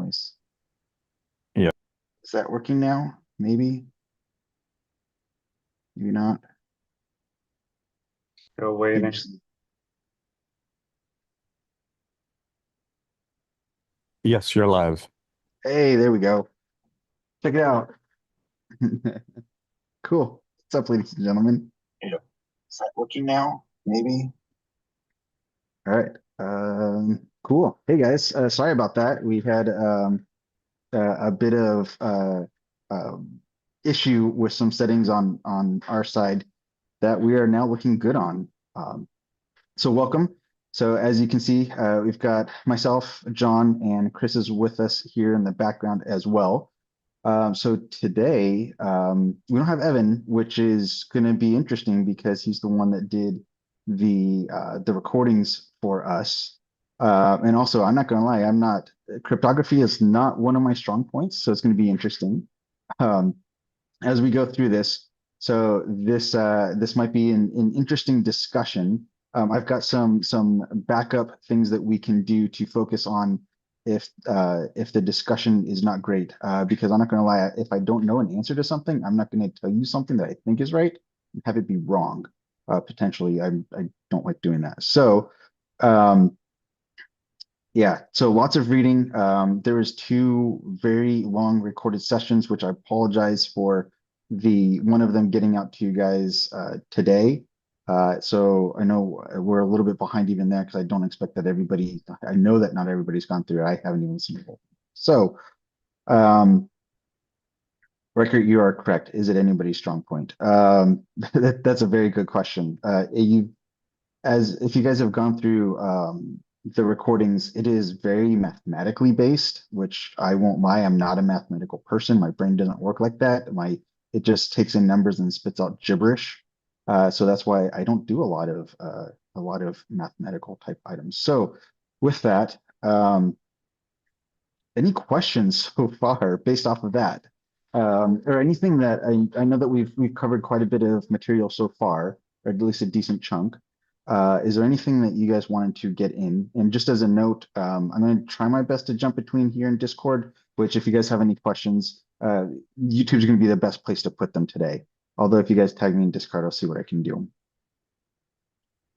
noise. Yeah. Is that working now? Maybe, maybe not. Still waiting. Yes, you're live. Hey, there we go. Check it out. Cool. What's up, ladies and gentlemen? Yeah. Is that working now? Maybe. All right. Cool. Hey guys, sorry about that. We had a bit of issue with some settings on our side that we are now looking good on. So welcome. So as you can see, we've got myself, John, and Chris is with us here in the background as well. So today, we don't have Evan, which is going to be interesting because he's the one that did the recordings for us. And also, I'm not going to lie, cryptography is not one of my strong points, so it's going to be interesting um, as we go through this. So this might be an interesting discussion. I've got some backup things that we can do to focus on if the discussion is not great. Because I'm not going to lie, if I don't know an answer to something, I'm not going to tell you something that I think is right and have it be wrong. Potentially, I don't like doing that. So um, yeah, so lots of reading. There was two very long recorded sessions, which I apologize for the one of them getting out to you guys today. So I know we're a little bit behind even there because I don't expect that everybody, I know that not everybody's gone through it. I haven't even seen it. So, um, Record, you are correct. Is it anybody's strong point? That's a very good question. As if you guys have gone through the recordings, it is very mathematically based, which I won't lie, I'm not a mathematical person. My brain doesn't work like that. It just takes in numbers and spits out gibberish. So that's why I don't do a lot of mathematical type items. So with that, any questions so far based off of that? Or anything that I know that we've covered quite a bit of material so far, or at least a decent chunk. Is there anything that you guys wanted to get in? And just as a note, I'm going to try my best to jump between here and Discord, which if you guys have any questions, YouTube's going to be the best place to put them today. Although if you guys tag me in Discord, I'll see what I can do.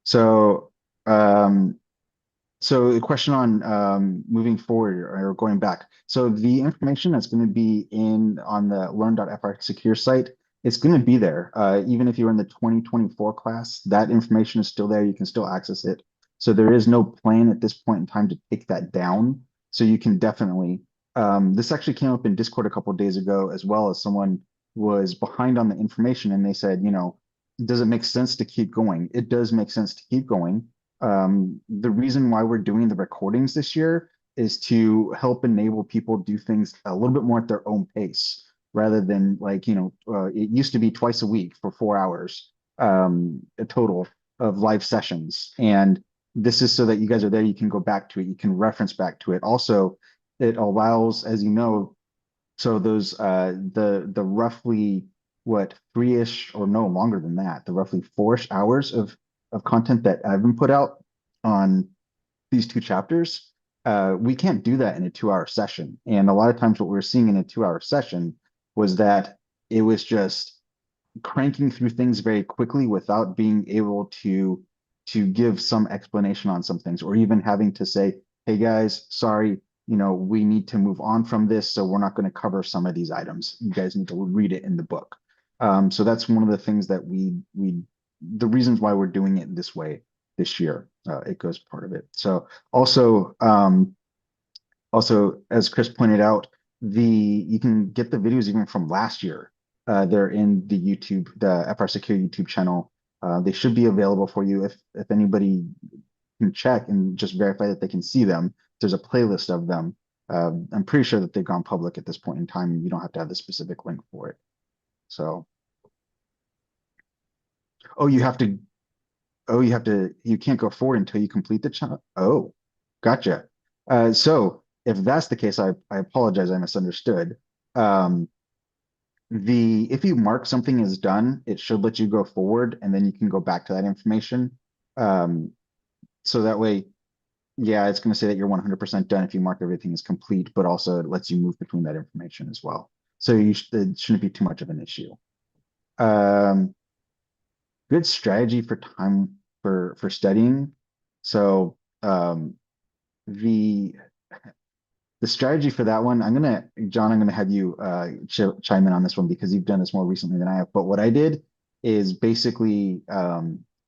So, so the question on moving forward or going back. So the information that's going to be on the learn.FRSecure site, it's going to be there. Even if you're in the 2024 class, that information is still there. You can still access it. So there is no plan at this point in time to take that down. So you can definitely, this actually came up in Discord a couple of days ago, as well as someone was behind on the information and they said, does it make sense to keep going? It does make sense to keep going. The reason why we're doing the recordings this year is to help enable people do things a little bit more at their own pace rather than it used to be twice a week for 4 hours a total of live sessions. And this is so that you guys are there, you can go back to it, you can reference back to it. Also, it allows, as you know, so those the roughly what 3-ish or no longer than that, the roughly 4-ish hours of content that I've been put out on these two chapters, we can't do that in a 2-hour session. And a lot of times what we we're seeing in a 2-hour session was that it was just cranking through things very quickly without being able to give some explanation on some things, or even having to say, hey guys, sorry, we need to move on from this, so we're not going to cover some of these items. You guys need to read it in the book. So that's one of the things that the reasons why we're doing it this way this year. It goes part of it. So also, as Chris pointed out, you can get the videos even from last year. They're in the FRSecure YouTube channel. They should be available for you if anybody can check and just verify that they can see them. There's a playlist of them. I'm pretty sure that they've gone public at this point in time. You don't have to have the specific link for it. So, oh, you can't go forward until you complete the channel. Oh, gotcha. So if that's the case, I apologize. I misunderstood. Um, if you mark something as done, it should let you go forward and then you can go back to that information. So that way yeah, it's going to say that you're 100% done if you mark everything as complete, but also it lets you move between that information as well. So it shouldn't be too much of an issue. Um, Good strategy for time for studying. So the the strategy for that one, John, I'm gonna have you chime in on this one because you've done this more recently than I have. But what I did is basically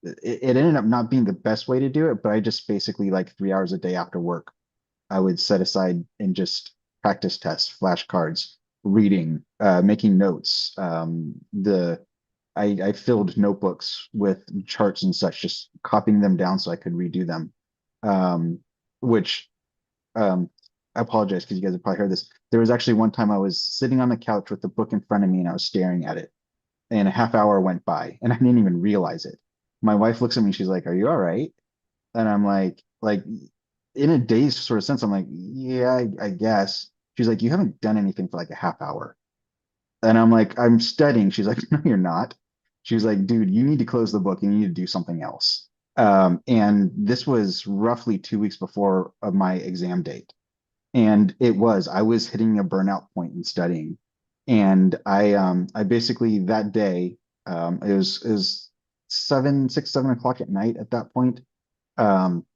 it ended up not being the best way to do it, but I just basically like 3 hours a day after work, I would set aside and just practice tests, flashcards, reading, making notes. I filled notebooks with charts and such, just copying them down so I could redo them. Um, which um, I apologize because you guys have probably heard this. There was actually one time I was sitting on the couch with the book in front of me and I was staring at it, and a half hour went by and I didn't even realize it. My wife looks at me, she's like, "Are you all right?" And I'm like in a dazed sort of sense, I'm like, "Yeah, I guess." She's like, "You haven't done anything for like a half hour." And I'm like, "I'm studying." She's like, "No, you're not." She's like, "Dude, you need to close the book. You need to do something else." And this was roughly 2 weeks before of my exam date. And I was hitting a burnout point in studying. And I basically that day, it was 7 o'clock at night at that point. Um,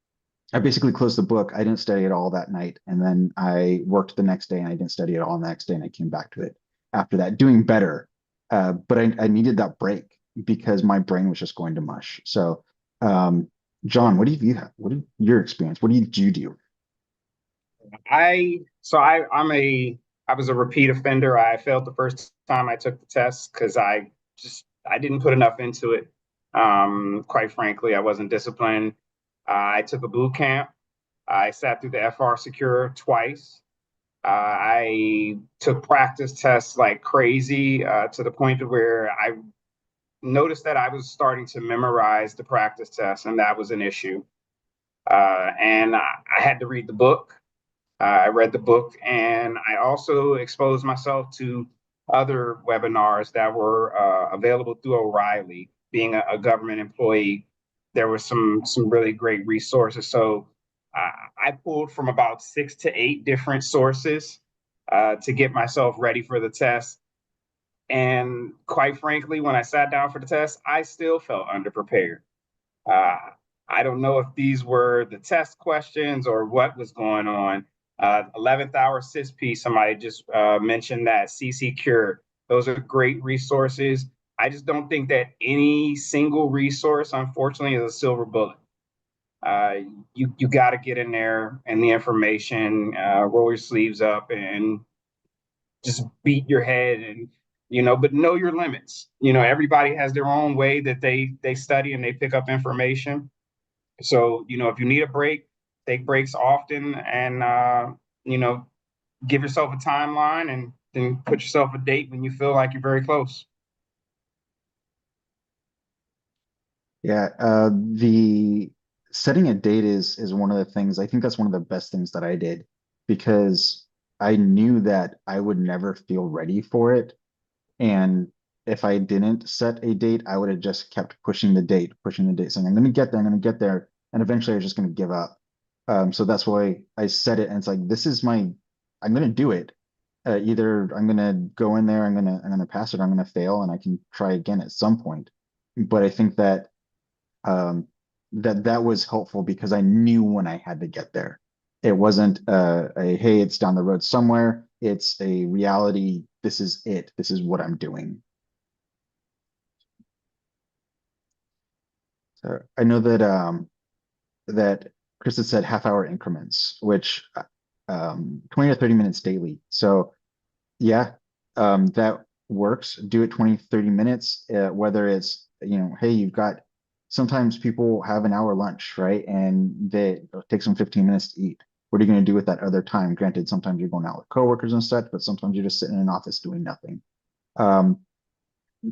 I basically closed the book. I didn't study at all that night. And then I worked the next day and I didn't study at all the next day. And I came back to it after that, doing better. But I needed that break because my brain was just going to mush. So, um, John, what do you have? What is your experience? What did you do? I was a repeat offender. I failed the first time I took the test because I didn't put enough into it. Quite frankly, I wasn't disciplined. I took a boot camp. I sat through the FRSecure twice. I took practice tests like crazy to the point of where I noticed that I was starting to memorize the practice tests, and that was an issue. And I had to read the book. I read the book, and I also exposed myself to other webinars that were available through O'Reilly. Being a government employee, there were some really great resources. So I pulled from about 6 to 8 different sources to get myself ready for the test. And quite frankly, when I sat down for the test, I still felt underprepared. Uh, I don't know if these were the test questions or what was going on. 11th hour CISSP, somebody just mentioned that CCCure. Those are great resources. I just don't think that any single resource, unfortunately, is a silver bullet. Uh, you got to get in there and the information, roll your sleeves up, and just beat your head and but know your limits. Everybody has their own way that they study and they pick up information. So, if you need a break, take breaks often and, you know, give yourself a timeline and then put yourself a date when you feel like you're very close. Yeah, the setting a date is one of the things. I think that's one of the best things that I did because I knew that I would never feel ready for it. And if I didn't set a date, I would have just kept pushing the date, saying, I'm going to get there, I'm going to get there. And eventually I was just going to give up. So that's why I set it. And it's like, I'm going to do it. Either I'm going to go in there, I'm going to pass it, or I'm going to fail and I can try again at some point. But I think that um, that was helpful because I knew when I had to get there. It wasn't hey, it's down the road somewhere. It's a reality. This is it. This is what I'm doing. So I know that Chris had said half-hour increments, which 20 to 30 minutes daily. So yeah, that works. Do it 20, 30 minutes, whether it's, hey, sometimes people have an hour lunch, right? And it takes them 15 minutes to eat. What are you going to do with that other time? Granted, sometimes you're going out with coworkers and such, but sometimes you're just sitting in an office doing nothing. Um,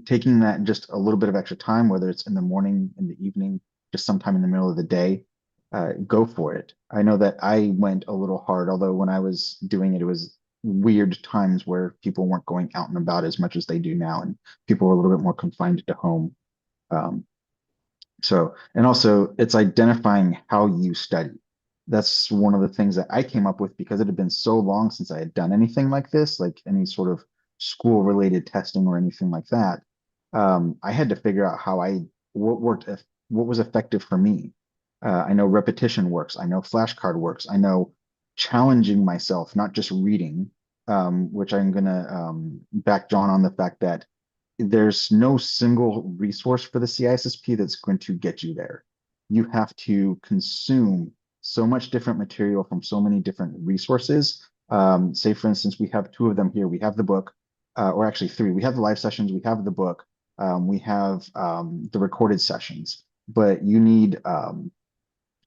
Taking that just a little bit of extra time, whether it's in the morning, in the evening, just sometime in the middle of the day, go for it. I know that I went a little hard, although when I was doing it, it was weird times where people weren't going out and about as much as they do now, and people were a little bit more confined to home. And also it's identifying how you study. that's one of the things that I came up with because it had been so long since I had done anything like this, like any sort of school related testing or anything like that. I had to figure out what worked, what was effective for me. I know repetition works. I know flashcard works. I know challenging myself, not just reading, which I'm gonna back John on the fact that there's no single resource for the CISSP that's going to get you there. You have to consume so much different material from so many different resources. Say, for instance, we have two of them here. We have the book, or actually three. We have the live sessions, we have the book, we have the recorded sessions, but you need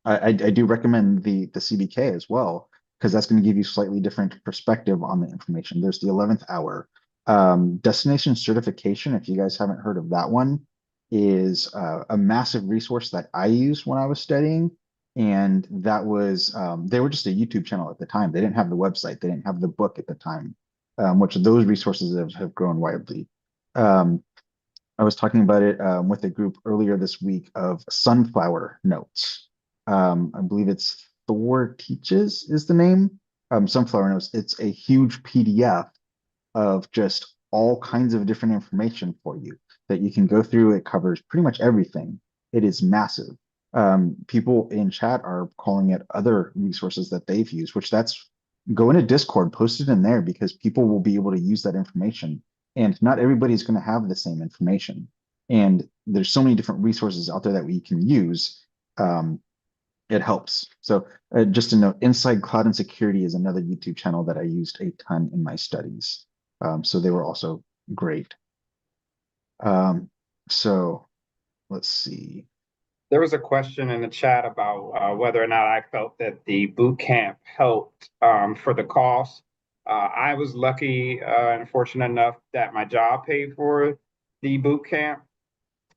I do recommend the CBK as well, because that's going to give you slightly different perspective on the information. There's the 11th hour. Destination certification, if you guys haven't heard of that one, is a massive resource that I used when I was studying. And that was, they were just a YouTube channel at the time. They didn't have the website, they didn't have the book at the time, which those resources have grown widely. Um, I was talking about it with a group earlier this week of sunflower notes. I believe it's Thor Teaches is the name. Sunflower notes. It's a huge PDF of just all kinds of different information for you that you can go through. It covers pretty much everything. It is massive. People in chat are calling it other resources that they've used, which that's go into Discord, post it in there because people will be able to use that information. And not everybody's going to have the same information. And there's so many different resources out there that we can use. Um, it helps. So just to note, Inside Cloud and Security is another YouTube channel that I used a ton in my studies. So they were also great. Um, so let's see. There was a question in the chat about whether or not I felt that the boot camp helped for the cost. I was lucky and fortunate enough that my job paid for the boot camp,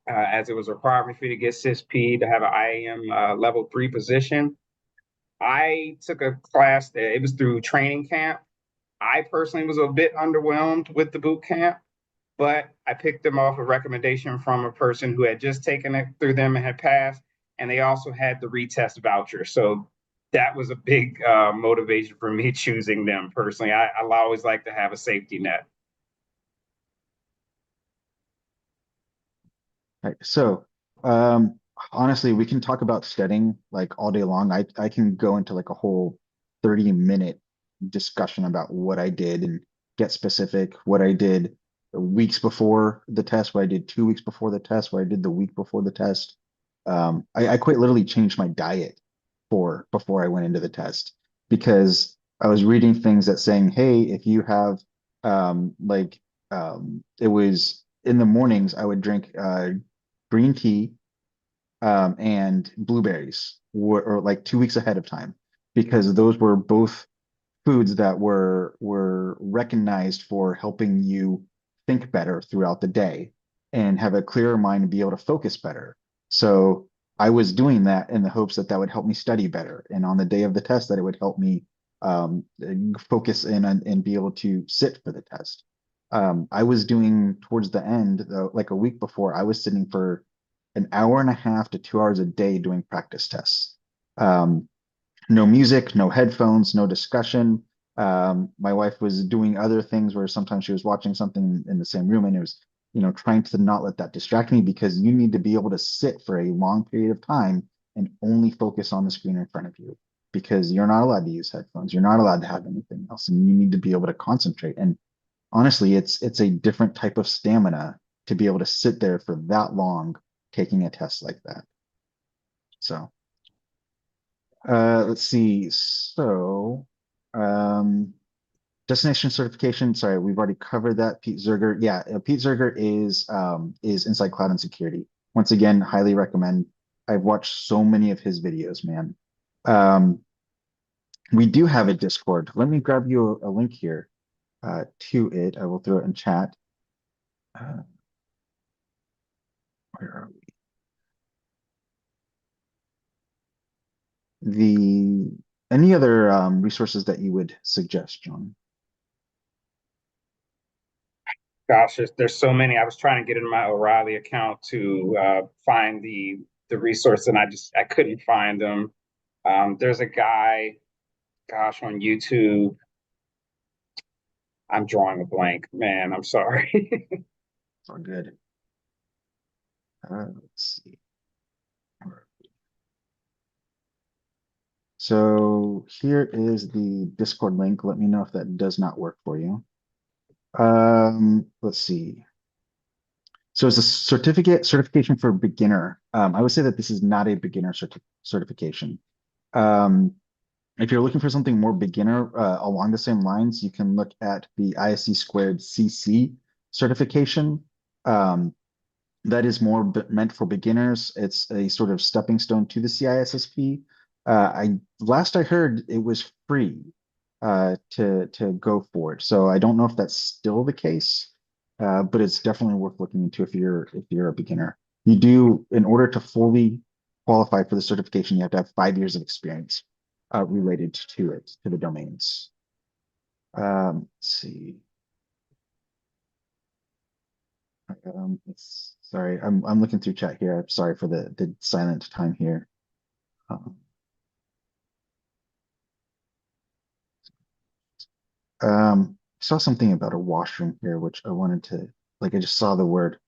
as it was a requirement for me to get CISSP to have an IAM level 3 position. I took a class that it was through training camp. I personally was a bit underwhelmed with the boot camp, but I picked them off a recommendation from a person who had just taken it through them and had passed, and they also had the retest voucher. So that was a big motivation for me choosing them personally. I always like to have a safety net. Right. So, um, honestly, we can talk about studying like all day long. I can go into like a whole 30-minute discussion about what I did and get specific, what I did weeks before the test, what I did 2 weeks before the test, what I did the week before the test. I quite literally changed my diet for before I went into the test because I was reading things that saying, hey, if you have it was in the mornings, I would drink green tea and blueberries or like 2 weeks ahead of time because those were both foods that were recognized for helping you think better throughout the day and have a clearer mind and be able to focus better. So I was doing that in the hopes that that would help me study better, and on the day of the test, that it would help me focus in and be able to sit for the test. I was doing towards the end, though, like a week before, I was sitting for an hour and a half to 2 hours a day doing practice tests. Um, no music, no headphones, no discussion. My wife was doing other things where sometimes she was watching something in the same room and it was, trying to not let that distract me because you need to be able to sit for a long period of time and only focus on the screen in front of you because you're not allowed to use headphones. You're not allowed to have anything else and you need to be able to concentrate. And honestly, it's a different type of stamina to be able to sit there for that long taking a test like that. So let's see. So, um, destination certification. Sorry, we've already covered that. Pete Zerger. Yeah, Pete Zerger is Inside Cloud and Security. Once again, highly recommend. I've watched so many of his videos, man. Um, we do have a Discord. Let me grab you a link here to it. I will throw it in chat. Uh, where are we? Any other resources that you would suggest, John? Gosh, there's so many. I was trying to get into my O'Reilly account to find the resource, and I couldn't find them. There's a guy, gosh, on YouTube. I'm drawing a blank, man. I'm sorry. It's all good. Let's see. So here is the Discord link. Let me know if that does not work for you. Let's see. So it's a certification for beginner. I would say that this is not a beginner certification. Um, if you're looking for something more beginner along the same lines, you can look at the ISC squared CC certification. Um, that is more meant for beginners. It's a sort of stepping stone to the CISSP. Last I heard it was free to go for it. So I don't know if that's still the case, but it's definitely worth looking into if you're a beginner. You do, in order to fully qualify for the certification, you have to have 5 years of experience related to it, to the domains. Let's see. Sorry, I'm looking through chat here. I'm sorry for the silent time here. I saw something about a washroom here, which I wanted to like. I just saw the word.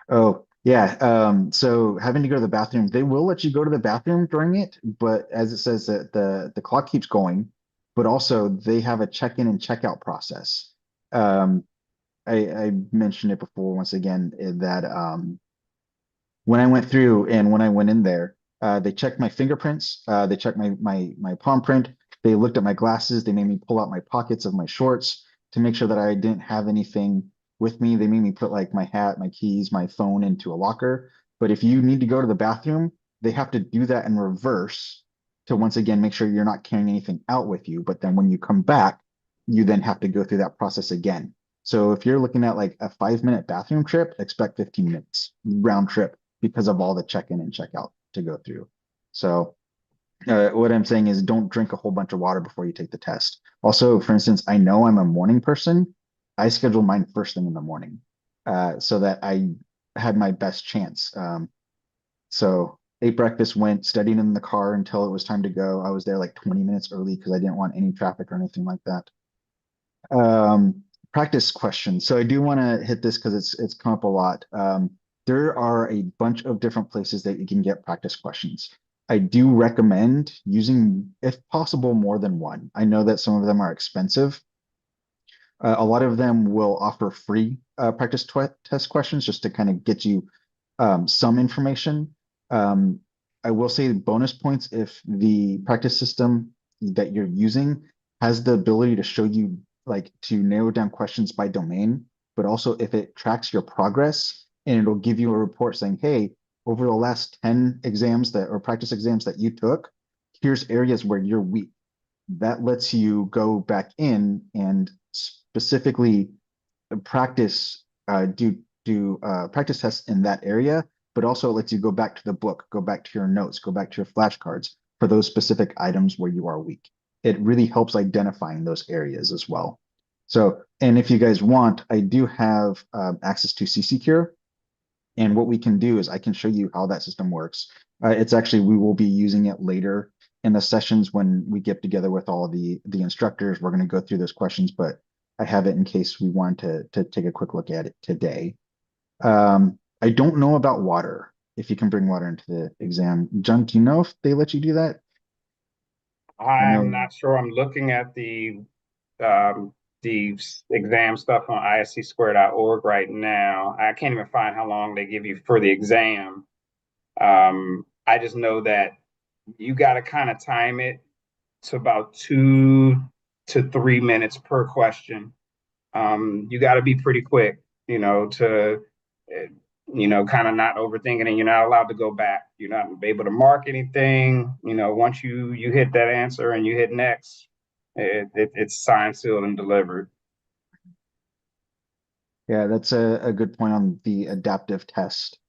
Oh, yeah. So having to go to the bathroom, they will let you go to the bathroom during it, but as it says that the clock keeps going, but also they have a check-in and check-out process. Um, I mentioned it before once again that when I went through and when I went in there, they checked my fingerprints, they checked my palm print, they looked at my glasses, they made me pull out my pockets of my shorts to make sure that I didn't have anything with me. They made me put like my hat, my keys, my phone into a locker. But if you need to go to the bathroom, they have to do that in reverse to once again make sure you're not carrying anything out with you. But then when you come back, you then have to go through that process again. So if you're looking at like a 5 minute bathroom trip, expect 15 minutes round trip because of all the check-in and check-out to go through. So what I'm saying is don't drink a whole bunch of water before you take the test. Also, for instance, I know I'm a morning person. I schedule mine first thing in the morning so that I had my best chance. So ate breakfast, went, studied in the car until it was time to go. I was there like 20 minutes early because I didn't want any traffic or anything like that. Practice questions. So I do want to hit this because it's come up a lot. There are a bunch of different places that you can get practice questions. I do recommend using, if possible, more than one. I know that some of them are expensive. A lot of them will offer free practice test questions just to kind of get you some information. Um, I will say bonus points if the practice system that you're using has the ability to show you like to narrow down questions by domain, but also if it tracks your progress and it'll give you a report saying, hey, over the last 10 exams that or practice exams that you took, here's areas where you're weak. That lets you go back in and specifically practice do practice tests in that area, but also it lets you go back to the book, go back to your notes, go back to your flashcards for those specific items where you are weak. It really helps identifying those areas as well. So, and if you guys want, I do have access to CCCure. And what we can do is I can show you how that system works. It's actually, we will be using it later in the sessions when we get together with all of the instructors. We're going to go through those questions, but I have it in case we want to take a quick look at it today. I don't know about water, if you can bring water into the exam. John, do you know if they let you do that? I I'm know. not sure. I'm looking at um, the exam stuff on iscsquare.org right now. I can't even find how long they give you for the exam. I just know that you got to kind of time it to about 2 to 3 minutes per question. You got to be pretty quick, to uh, kind of not overthinking, and you're not allowed to go back. You're not able to mark anything. Once you hit that answer and you hit next, it's signed, sealed, and delivered. Yeah, that's a good point on the adaptive test.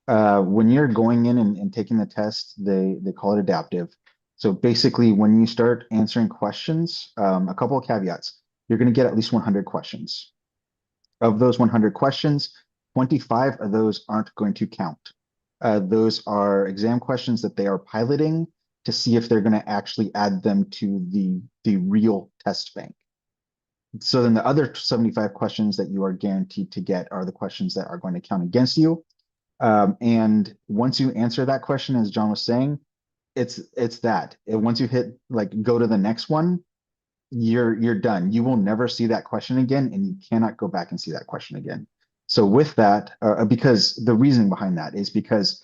When you're going in and taking the test, they call it adaptive. So basically, when you start answering questions, a couple of caveats. You're going to get at least 100 questions. Of those 100 questions, 25 of those aren't going to count. Those are exam questions that they are piloting to see if they're going to actually add them to the real test bank. So then the other 75 questions that you are guaranteed to get are the questions that are going to count against you. And once you answer that question, as John was saying, it's that. Once you hit like go to the next one, you're done. You will never see that question again, and you cannot go back and see that question again. So with that, because the reason behind that is because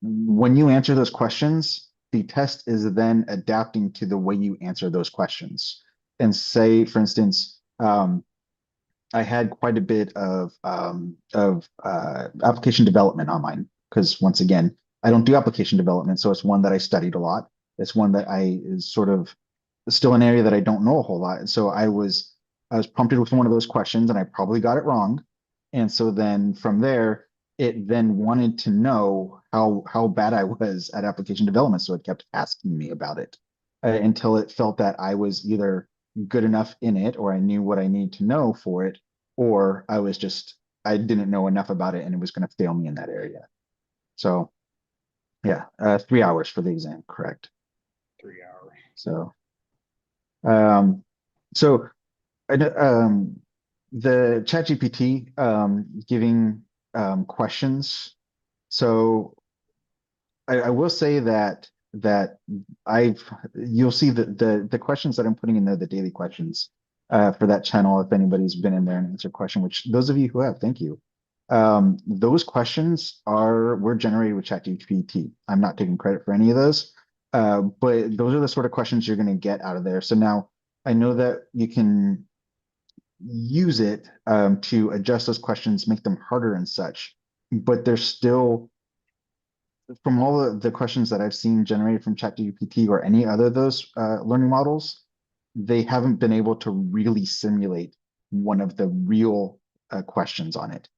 when you answer those questions, the test is then adapting to the way you answer those questions. And say, for instance, I had quite a bit of application development on mine because once again, I don't do application development, so it's one that I studied a lot. It's one that I is sort of still an area that I don't know a whole lot. And so I was prompted with one of those questions and I probably got it wrong. And so then from there, it then wanted to know how bad I was at application development. So it kept asking me about it until it felt that I was either good enough in it or I knew what I need to know for it, or I didn't know enough about it and it was going to fail me in that area. So yeah, 3 hours for the exam, correct. 3 hours. So um, so the ChatGPT giving questions. So I will say that you'll see the questions that I'm putting in there, the daily questions for that channel. If anybody's been in there and answered a question, which those of you who have, thank you. Those questions were generated with ChatGPT. I'm not taking credit for any of those. But those are the sort of questions you're going to get out of there. So now I know that you can use it to adjust those questions, make them harder and such, but there's still, from all the questions that I've seen generated from ChatGPT or any other of those learning models, they haven't been able to really simulate one of the real questions on it.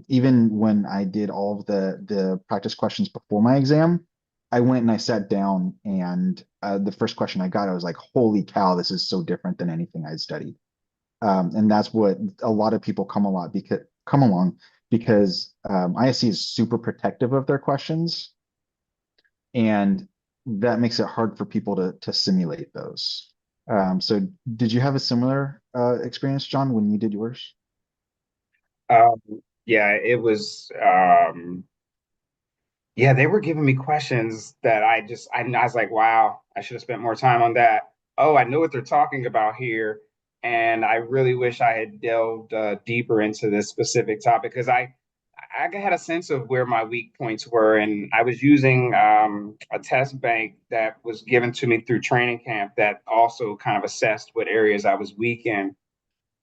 Even when I did all of the practice questions before my exam, I went and I sat down and the first question I got, I was like, holy cow, this is so different than anything I'd studied. And that's what a lot of people come along because ISC is super protective of their questions, and that makes it hard for people to simulate those. So did you have a similar experience, John, when you did yours? Um, yeah, it was yeah, they were giving me questions that I was like, wow, I should have spent more time on that. Oh, I know what they're talking about here. And I really wish I had delved deeper into this specific topic because I had a sense of where my weak points were. And I was using a test bank that was given to me through training camp that also kind of assessed what areas I was weak in.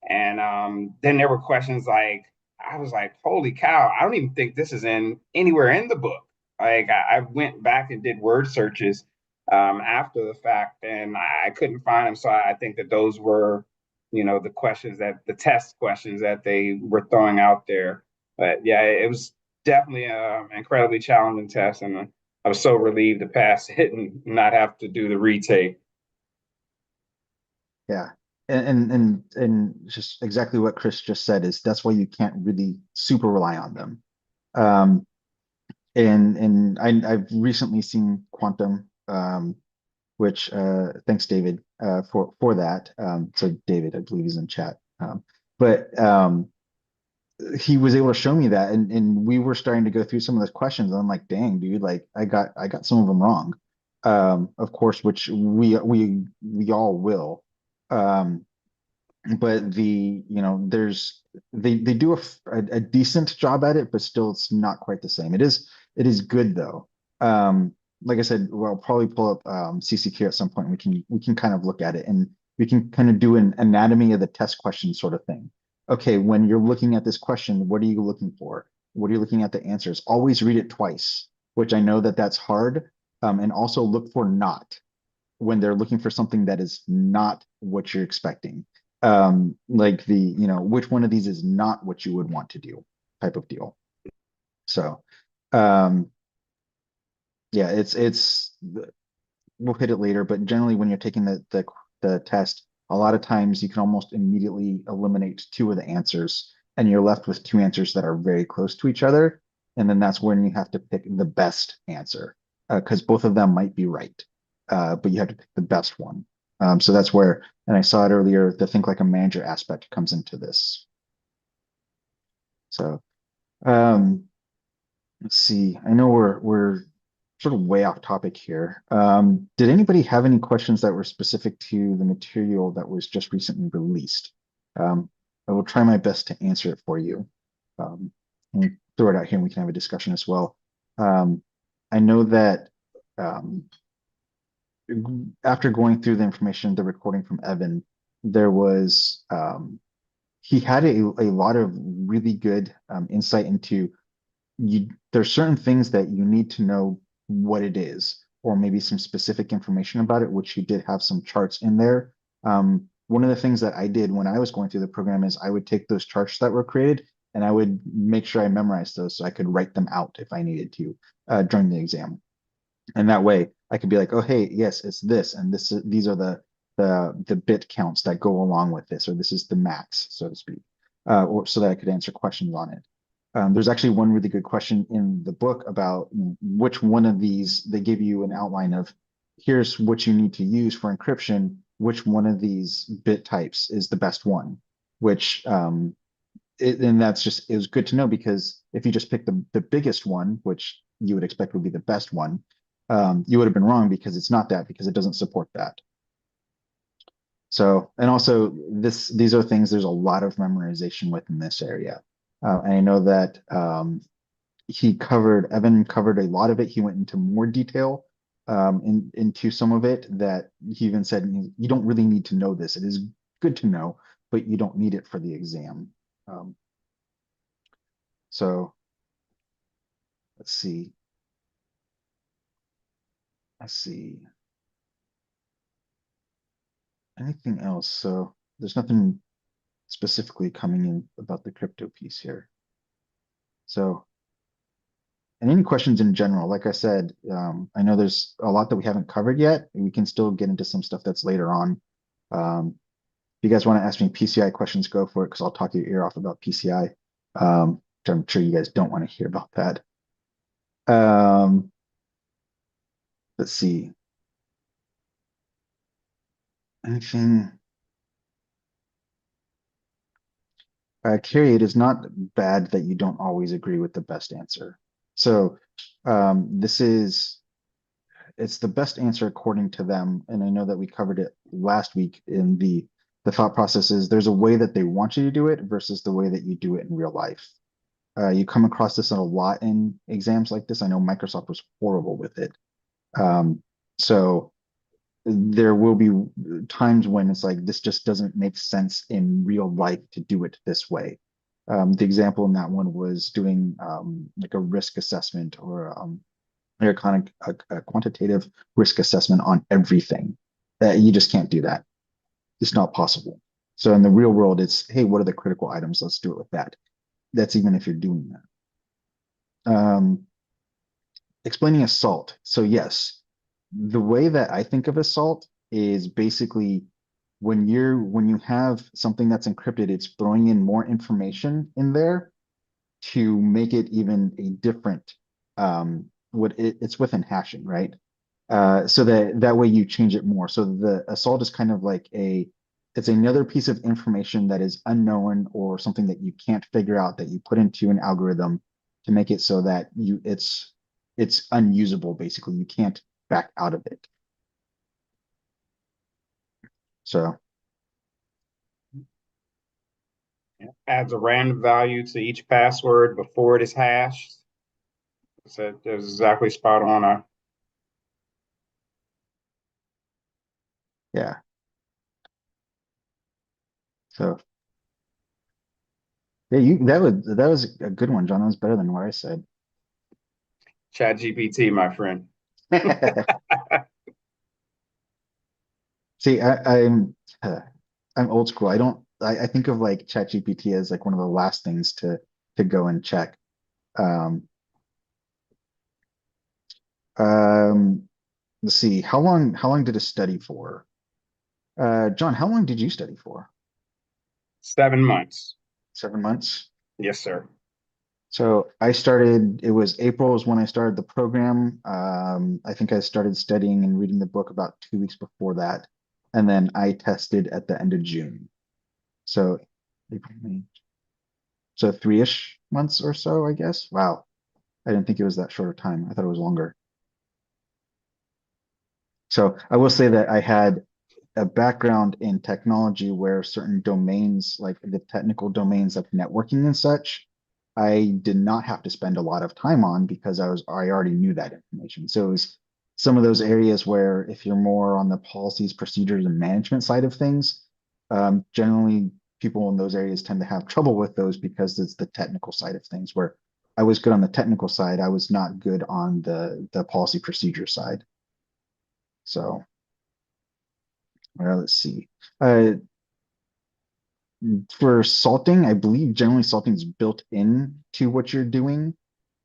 And then there were questions like, I was like, holy cow, I don't even think this is in anywhere in the book. Like I went back and did word searches after the fact and I couldn't find them. So I think that those were, the test questions that they were throwing out there. But yeah, it was definitely an incredibly challenging test. And I was so relieved to pass it and not have to do the retake. Yeah. And just exactly what Chris just said is that's why you can't really super rely on them. Um, and I've recently seen Quantum, which thanks David for that. So David, I believe he's in chat. But he was able to show me that, and we were starting to go through some of those questions. And I'm like, dang, dude, like I got some of them wrong. Of course, which we all will. Um, but they do a decent job at it, but still it's not quite the same. It is good though. Like I said, we'll probably pull up CCCure at some point. We can kind of look at it and we can kind of do an anatomy of the test question sort of thing. Okay, when you're looking at this question, what are you looking for? What are you looking at the answers? Always read it twice, which I know that that's hard. And also look for not when they're looking for something that is not what you're expecting. Like which one of these is not what you would want to do type of deal. So, yeah, we'll hit it later, but generally when you're taking the test, a lot of times you can almost immediately eliminate two of the answers and you're left with two answers that are very close to each other. And then that's when you have to pick the best answer because both of them might be right. but you have to pick the best one. So that's where, and I saw it earlier, the think like a manager aspect comes into this. So let's see. I know we're sort of way off topic here. Did anybody have any questions that were specific to the material that was just recently released? I will try my best to answer it for you. And throw it out here and we can have a discussion as well. I know that um, after going through the information, the recording from Evan, there was he had a lot of really good insight into there's certain things that you need to know what it is, or maybe some specific information about it, which he did have some charts in there. One of the things that I did when I was going through the program is I would take those charts that were created and I would make sure I memorized those so I could write them out if I needed to during the exam. And that way I could be like, oh, hey, yes, it's this, and these are the bit counts that go along with this, or this is the max, so to speak, or so that I could answer questions on it. There's actually one really good question in the book about which one of these, they give you an outline of here's what you need to use for encryption, which one of these bit types is the best one, which and that's just, it was good to know because if you just pick the biggest one, which you would expect would be the best one, you would have been wrong because it's not that, because it doesn't support that. So, and also these are things, there's a lot of memorization within this area. And I know that Evan covered a lot of it. He went into more detail into some of it that he even said, you don't really need to know this. It is good to know, but you don't need it for the exam. So let's see. Let's see. Anything else? So there's nothing specifically coming in about the crypto piece here. So, and any questions in general, like I said, I know there's a lot that we haven't covered yet. We can still get into some stuff that's later on. If you guys want to ask me PCI questions, go for it, because I'll talk your ear off about PCI. Which I'm sure you guys don't want to hear about that. Let's see. Anything? Carrie, it is not bad that you don't always agree with the best answer. So it's the best answer according to them. And I know that we covered it last week in the thought process is there's a way that they want you to do it versus the way that you do it in real life. You come across this a lot in exams like this. I know Microsoft was horrible with it. So there will be times when it's like, this just doesn't make sense in real life to do it this way. The example in that one was doing like a risk assessment or a quantitative risk assessment on everything. You just can't do that. It's not possible. So in the real world, it's, hey, what are the critical items? Let's do it with that. That's even if you're doing that. Explaining assault. So yes, the way that I think of assault is basically when you have something that's encrypted, it's throwing in more information in there to make it even a different it's within hashing, right? So that way you change it more. So the assault is kind of like it's another piece of information that is unknown or something that you can't figure out that you put into an algorithm to make it so that it's unusable, basically. You can't back out of it. So Adds a random value to each password before it is hashed. So that's exactly spot on. yeah. So yeah, that was a good one, John. That was better than what I said. Chat GPT, my friend. See, I'm old school. I think of like ChatGPT as like one of the last things to go and check. Um, um, let's see, how long did it study for? John, how long did you study for? 7 months. 7 months? Yes, sir. So it was April is when I started the program. I think I started studying and reading the book about 2 weeks before that. And then I tested at the end of June. So April, May. So 3-ish months or so, I guess. Wow. I didn't think it was that short of time. I thought it was longer. So I will say that I had a background in technology where certain domains, like the technical domains like networking and such, I did not have to spend a lot of time on because I already knew that information. So it was some of those areas where if you're more on the policies, procedures, and management side of things, generally people in those areas tend to have trouble with those because it's the technical side of things where I was good on the technical side. I was not good on the policy procedure side. So let's see. Uh, for salting, I believe generally salting is built in to what you're doing.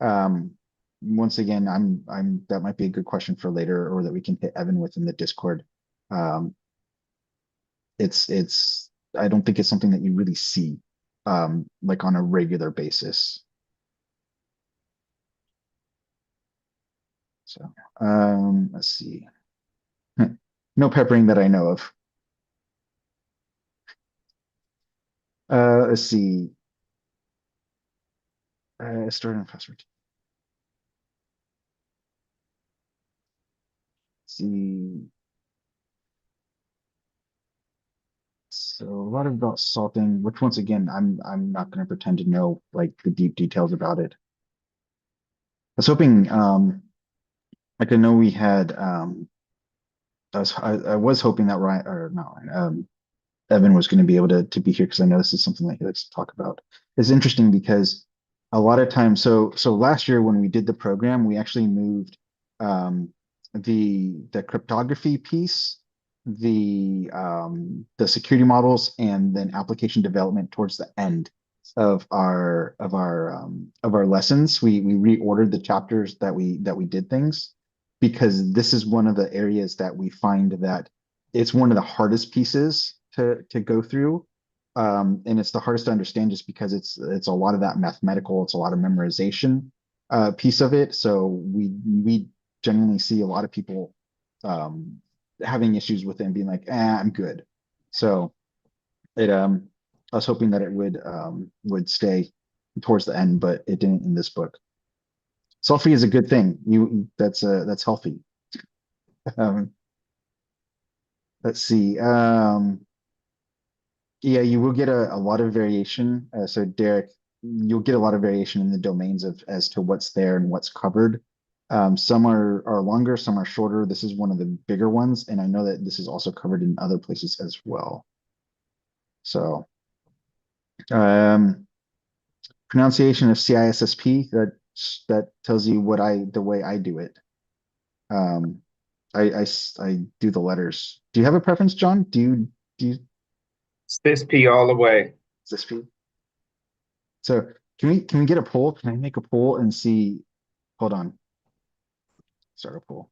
Um, Once again, that might be a good question for later, or that we can hit Evan with in the Discord. Um, it's I don't think it's something that you really see like on a regular basis. So let's see. No peppering that I know of. Let's see. Start and password. See. So a lot about salting, which once again, I'm not going to pretend to know like the deep details about it. I was hoping, like I know we had, I was hoping that Ryan or not Ryan, Evan was going to be able to be here because I know this is something that he likes to talk about. It's interesting because a lot of times, so last year when we did the program, we actually moved um, the cryptography piece, the security models, and then application development towards the end of our lessons. We reordered the chapters that we did things because this is one of the areas that we find that it's one of the hardest pieces to go through. And it's the hardest to understand just because it's a lot of that mathematical, it's a lot of memorization piece of it. So we genuinely see a lot of people having issues with it and being like, I'm good. So it I was hoping that it would stay towards the end, but it didn't in this book. Sulfy is a good thing. That's healthy. Um, let's see. Yeah, you will get a lot of variation. So Derek, you'll get a lot of variation in the domains of as to what's there and what's covered. Some are longer, some are shorter. This is one of the bigger ones, and I know that this is also covered in other places as well. So pronunciation of CISSP, that tells you the way I do it. Um, I do the letters. Do you have a preference, John? Do you CISSP all the way. CISSP? So can we get a poll? Can I make a poll and see? Hold on, start a poll.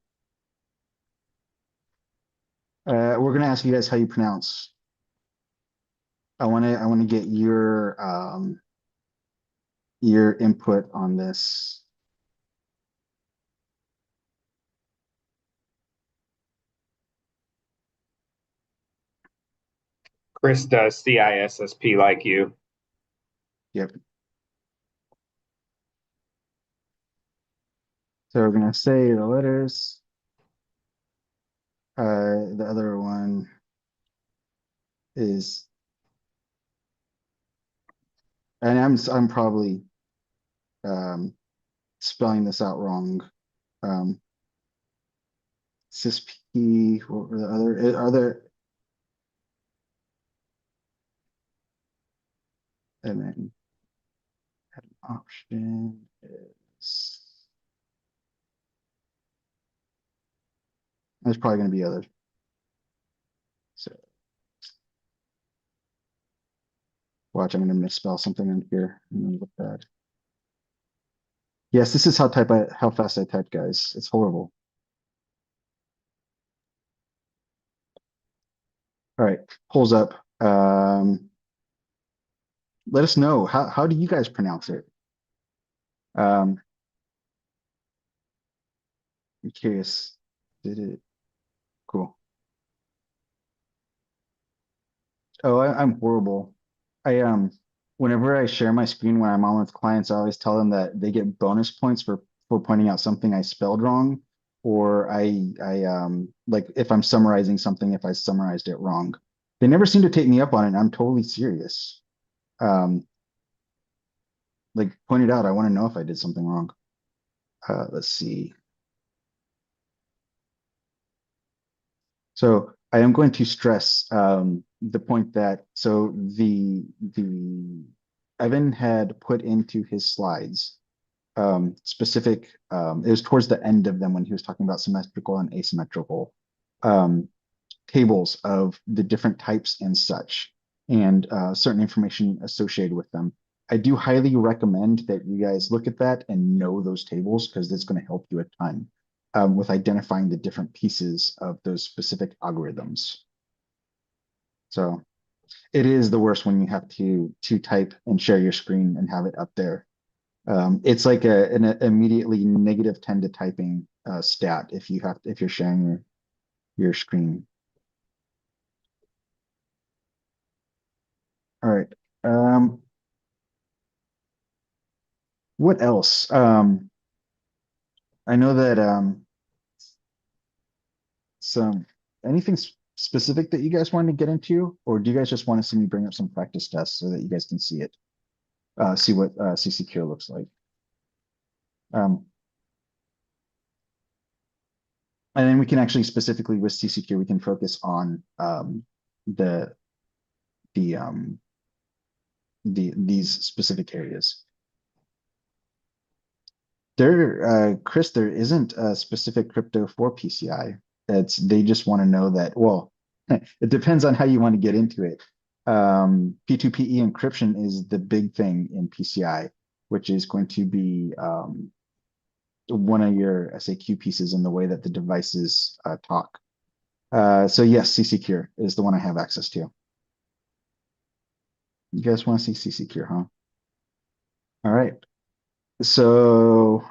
We're gonna ask you guys how you pronounce. I want to get your input on this. Chris does CISSP like you. Yep. So we're gonna say the letters. The other one is, and I'm probably um, spelling this out wrong. Um, CISP. What were the other? Are there? And then option is. There's probably going to be others. So watch, I'm going to misspell something in here. I'm going to look bad. Yes, this is how fast I type, guys. It's horrible. All right, pulls up. Let us know how do you guys pronounce it? I'm curious. Did it? Cool. Oh, I'm horrible. I whenever I share my screen when I'm on with clients, I always tell them that they get bonus points for pointing out something I spelled wrong, or I like if I'm summarizing something if I summarized it wrong. They never seem to take me up on it. I'm totally serious. Um, like pointed out, I want to know if I did something wrong. Let's see. So I am going to stress the point that so the Evan had put into his slides specific it was towards the end of them when he was talking about symmetrical and asymmetrical um, tables of the different types and such and certain information associated with them. I do highly recommend that you guys look at that and know those tables because it's going to help you a ton with identifying the different pieces of those specific algorithms. So it is the worst when you have to type and share your screen and have it up there. It's like an immediately -10 to typing stat if you're sharing your screen. All right. What else? I know that some anything specific that you guys want to get into, or do you guys just want to see me bring up some practice tests so that you guys can see it, see what CCCure looks like? Um, and then we can actually specifically with CCCure, we can focus on the the these specific areas. Chris, there isn't a specific crypto for PCI. They just want to know that, well, it depends on how you want to get into it. P2PE encryption is the big thing in PCI, which is going to be one of your SAQ pieces in the way that the devices talk. So yes, CCCure is the one I have access to. You guys want to see CCCure, huh? All right. So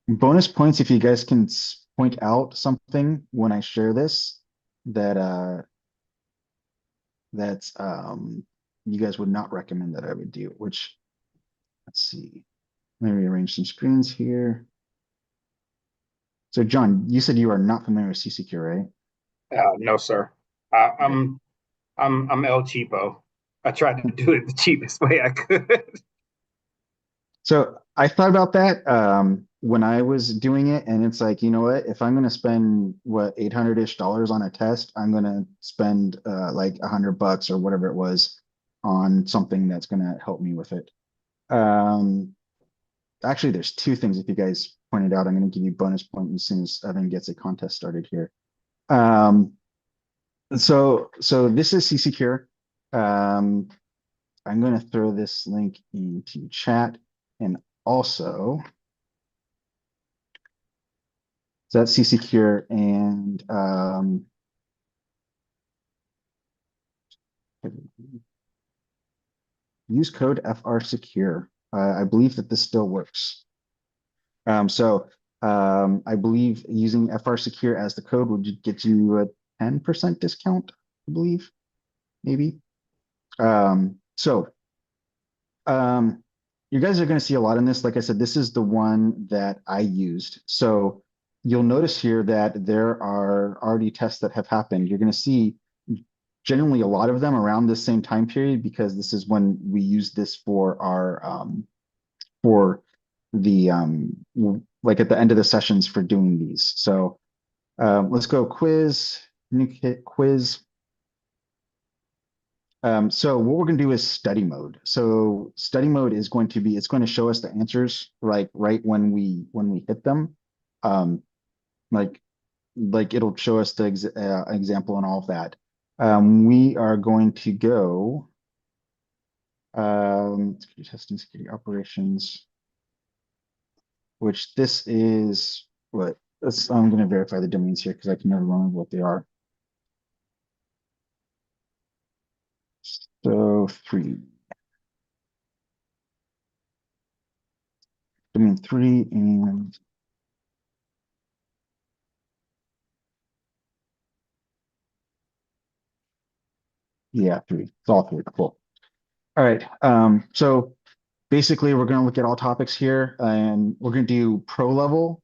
bonus points if you guys can point out something when I share this that that's you guys would not recommend that I would do, which let's see. Let me rearrange some screens here. So John, you said you are not familiar with CCQ, right? No, sir. I, Okay. I'm El Cheapo. I tried to do it the cheapest way I could. So I thought about that when I was doing it, and it's like, you know what? If I'm going to spend what $800-ish on a test, I'm going to spend like $100 or whatever it was on something that's going to help me with it. Um, actually, there's two things. If you guys pointed out, I'm going to give you bonus point as soon as Evan gets a contest started here. Um, so this is CCCure. Um, I'm going to throw this link into chat, and also. So that's CCCure and use code FRSecure. I believe that this still works. So I believe using FRSecure as the code would get you a 10% discount, I believe, maybe. So you guys are going to see a lot in this. Like I said, this is the one that I used. So you'll notice here that there are already tests that have happened. You're going to see generally a lot of them around this same time period because this is when we use this for our for the like at the end of the sessions for doing these. So let's go quiz, new kit quiz. So what we're going to do is study mode. So study mode is going to be, it's going to show us the answers like right when we hit them. Um, like it'll show us the example and all of that. We are going to go security testing, security operations, which this is what I'm going to verify the domains here because I can never remember what they are. So 3 between 3 and yeah, 3. It's all 3. Cool. All right. So basically, we're going to look at all topics here, and we're going to do pro level.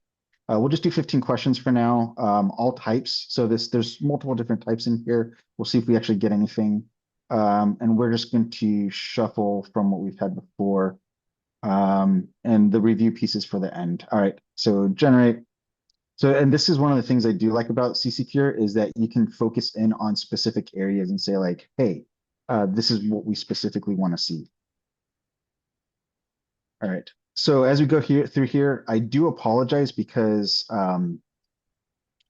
We'll just do 15 questions for now, all types. So there's multiple different types in here. We'll see if we actually get anything. And we're just going to shuffle from what we've had before, and the review pieces for the end. All right. So generate. So, and this is one of the things I do like about CCCure is that you can focus in on specific areas and say like, hey, this is what we specifically want to see. All right. So as we go through here, I do apologize because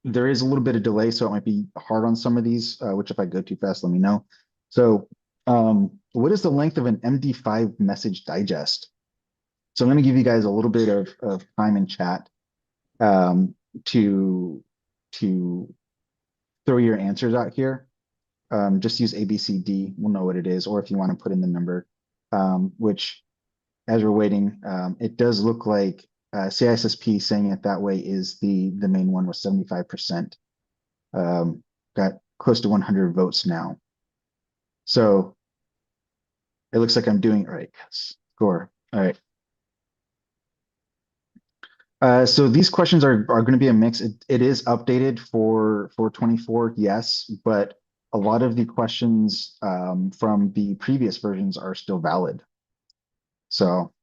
there is a little bit of delay, so it might be hard on some of these, which if I go too fast, let me know. So what is the length of an MD5 message digest? So I'm going to give you guys a little bit of time in chat um, to throw your answers out here. Just use ABCD. We'll know what it is, or if you want to put in the number, which as we're waiting, it does look like CISSP saying it that way is the main one with 75%. Got close to 100 votes now. So it looks like I'm doing it right. Score. All right. So these questions are going to be a mix. It is updated for 24, yes, but a lot of the questions from the previous versions are still valid. So, all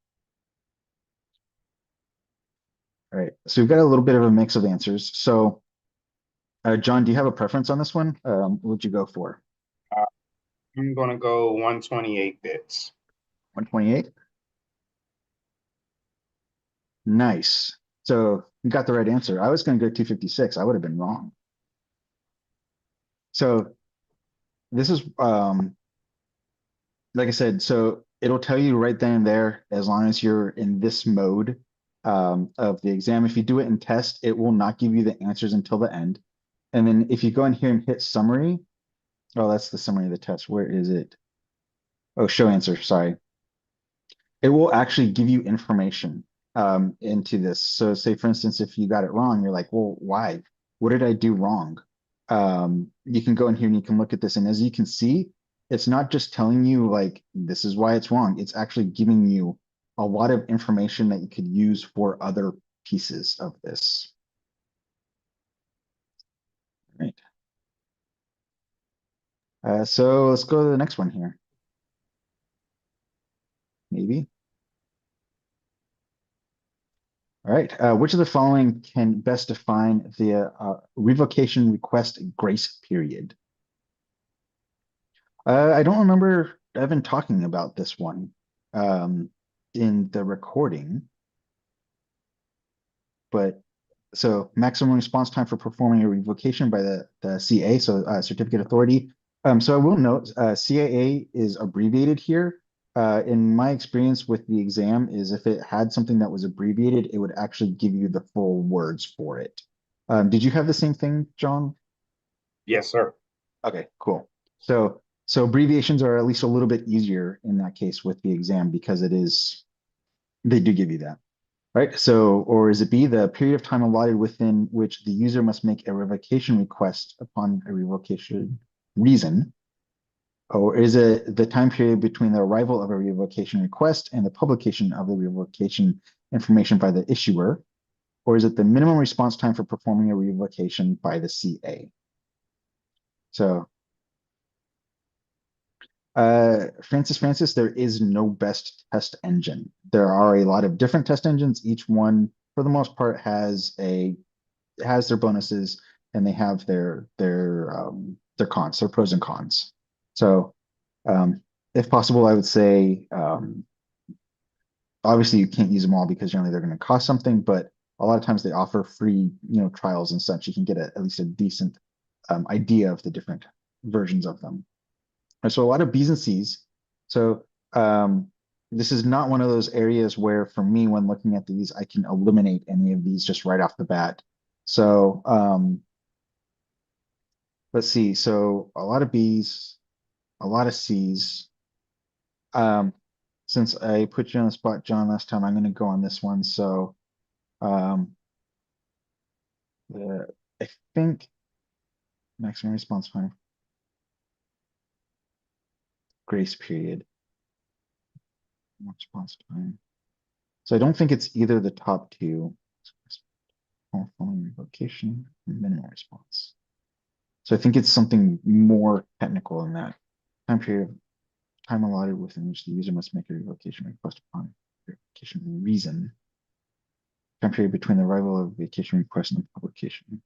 right. So we've got a little bit of a mix of answers. So, John, do you have a preference on this one? What would you go for? I'm going to go 128 bits. 128? Nice. So you got the right answer. I was going to go 256. I would have been wrong. So this is, like I said, so it'll tell you right then and there, as long as you're in this mode of the exam. If you do it in test, it will not give you the answers until the end. And then if you go in here and hit summary, oh, that's the summary of the test. Where is it? Oh, show answer. Sorry. It will actually give you information into this. So say, for instance, if you got it wrong, you're like, well, why? What did I do wrong? You can go in here and you can look at this. And as you can see, it's not just telling you like, this is why it's wrong. It's actually giving you a lot of information that you could use for other pieces of this. Right. So let's go to the next one here. Maybe. All right. Which of the following can best define the revocation request grace period? I don't remember Evan talking about this one in the recording, but so maximum response time for performing a revocation by the CA, so certificate authority. So I will note CAA is abbreviated here. In my experience with the exam is if it had something that was abbreviated, it would actually give you the full words for it. Did you have the same thing, John? Yes, sir. Okay, cool. So abbreviations are at least a little bit easier in that case with the exam because they do give you that. Right. So, or is it B, the period of time allotted within which the user must make a revocation request upon a revocation reason? Or is it the time period between the arrival of a revocation request and the publication of the revocation information by the issuer? Or is it the minimum response time for performing a revocation by the CA? So, Francis, there is no best test engine. There are a lot of different test engines. Each one, for the most part, has their bonuses and they have their cons, their pros and cons. So, if possible, I would say obviously you can't use them all because generally they're going to cost something, but a lot of times they offer free, trials and such. You can get at least a decent idea of the different versions of them. And so a lot of B's and C's. So this is not one of those areas where, for me, when looking at these, I can eliminate any of these just right off the bat. So let's see. So a lot of B's, a lot of C's. since I put you on the spot, John, last time, I'm going to go on this one. So, um, I think maximum response time, grace period, response time. So I don't think it's either the top two, following revocation, minimal response. So I think it's something more technical than that. Time period, time allotted within which the user must make a revocation request upon revocation reason. Time period between the arrival of vacation request and publication.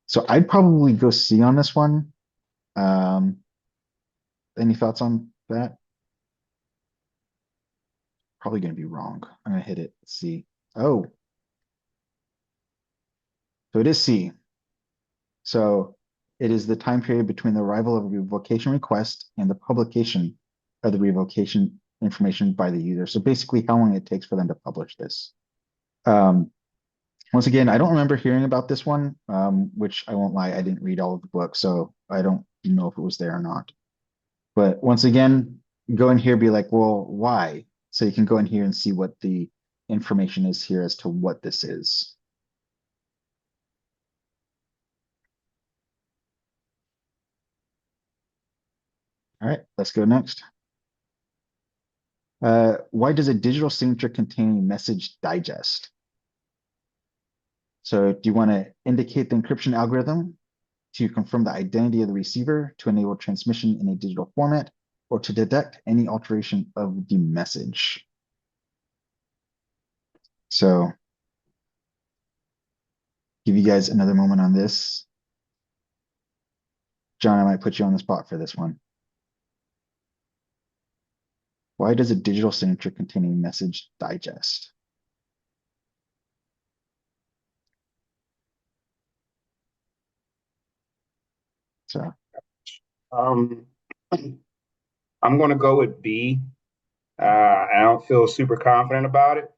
So I'd probably go C on this one. Any thoughts on that? Probably going to be wrong. I'm going to hit it. C. Oh, so it is C. So it is the time period between the arrival of a revocation request and the publication of the revocation information by the user. So basically how long it takes for them to publish this. Once again, I don't remember hearing about this one, which I won't lie, I didn't read all of the book, so I don't know if it was there or not. But once again, go in here, be like, well, why? So you can go in here and see what the information is here as to what this is. All right, let's go next. Why does a digital signature contain a message digest? So do you want to indicate the encryption algorithm, to confirm the identity of the receiver, to enable transmission in a digital format, or to detect any alteration of the message? So give you guys another moment on this. John, I might put you on the spot for this one. Why does a digital signature contain a message digest? So Um, I'm going to go with B. I don't feel super confident about it,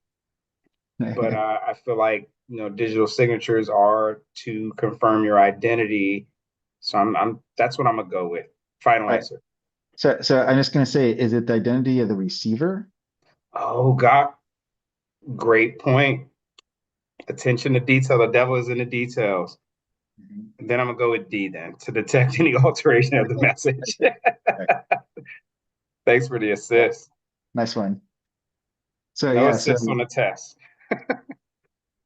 but I feel like digital signatures are to confirm your identity. So I'm that's what I'm gonna go with. Final all right. answer. So I'm just gonna say, is it the identity of the receiver? Oh God, great point. Attention to detail. The devil is in the details. Mhm. Then I'm gonna go with D then to detect any alteration of the message. Okay. Thanks for the Yeah, assist. nice one. So No yeah, so assist on the test.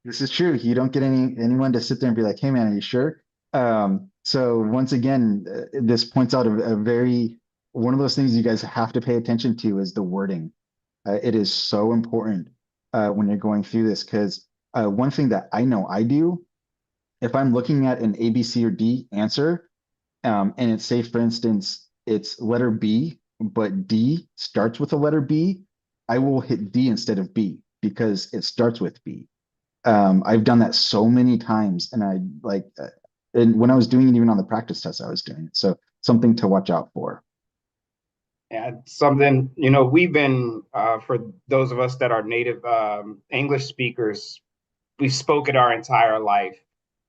this is true. You don't get anyone to sit there and be like, "Hey, man, are you sure?" So once again, this points out a very one of those things you guys have to pay attention to is the wording. It is so important when you're going through this because one thing that I know I do, if I'm looking at an A, B, C, or D answer, and it's say, for instance, it's letter B, but D starts with a letter B, I will hit D instead of B because it starts with B. I've done that so many times, and I like, and when I was doing it, even on the practice test, I was doing it. So something to watch out for. And something, we've been, for those of us that are native English speakers, we've spoken our entire life.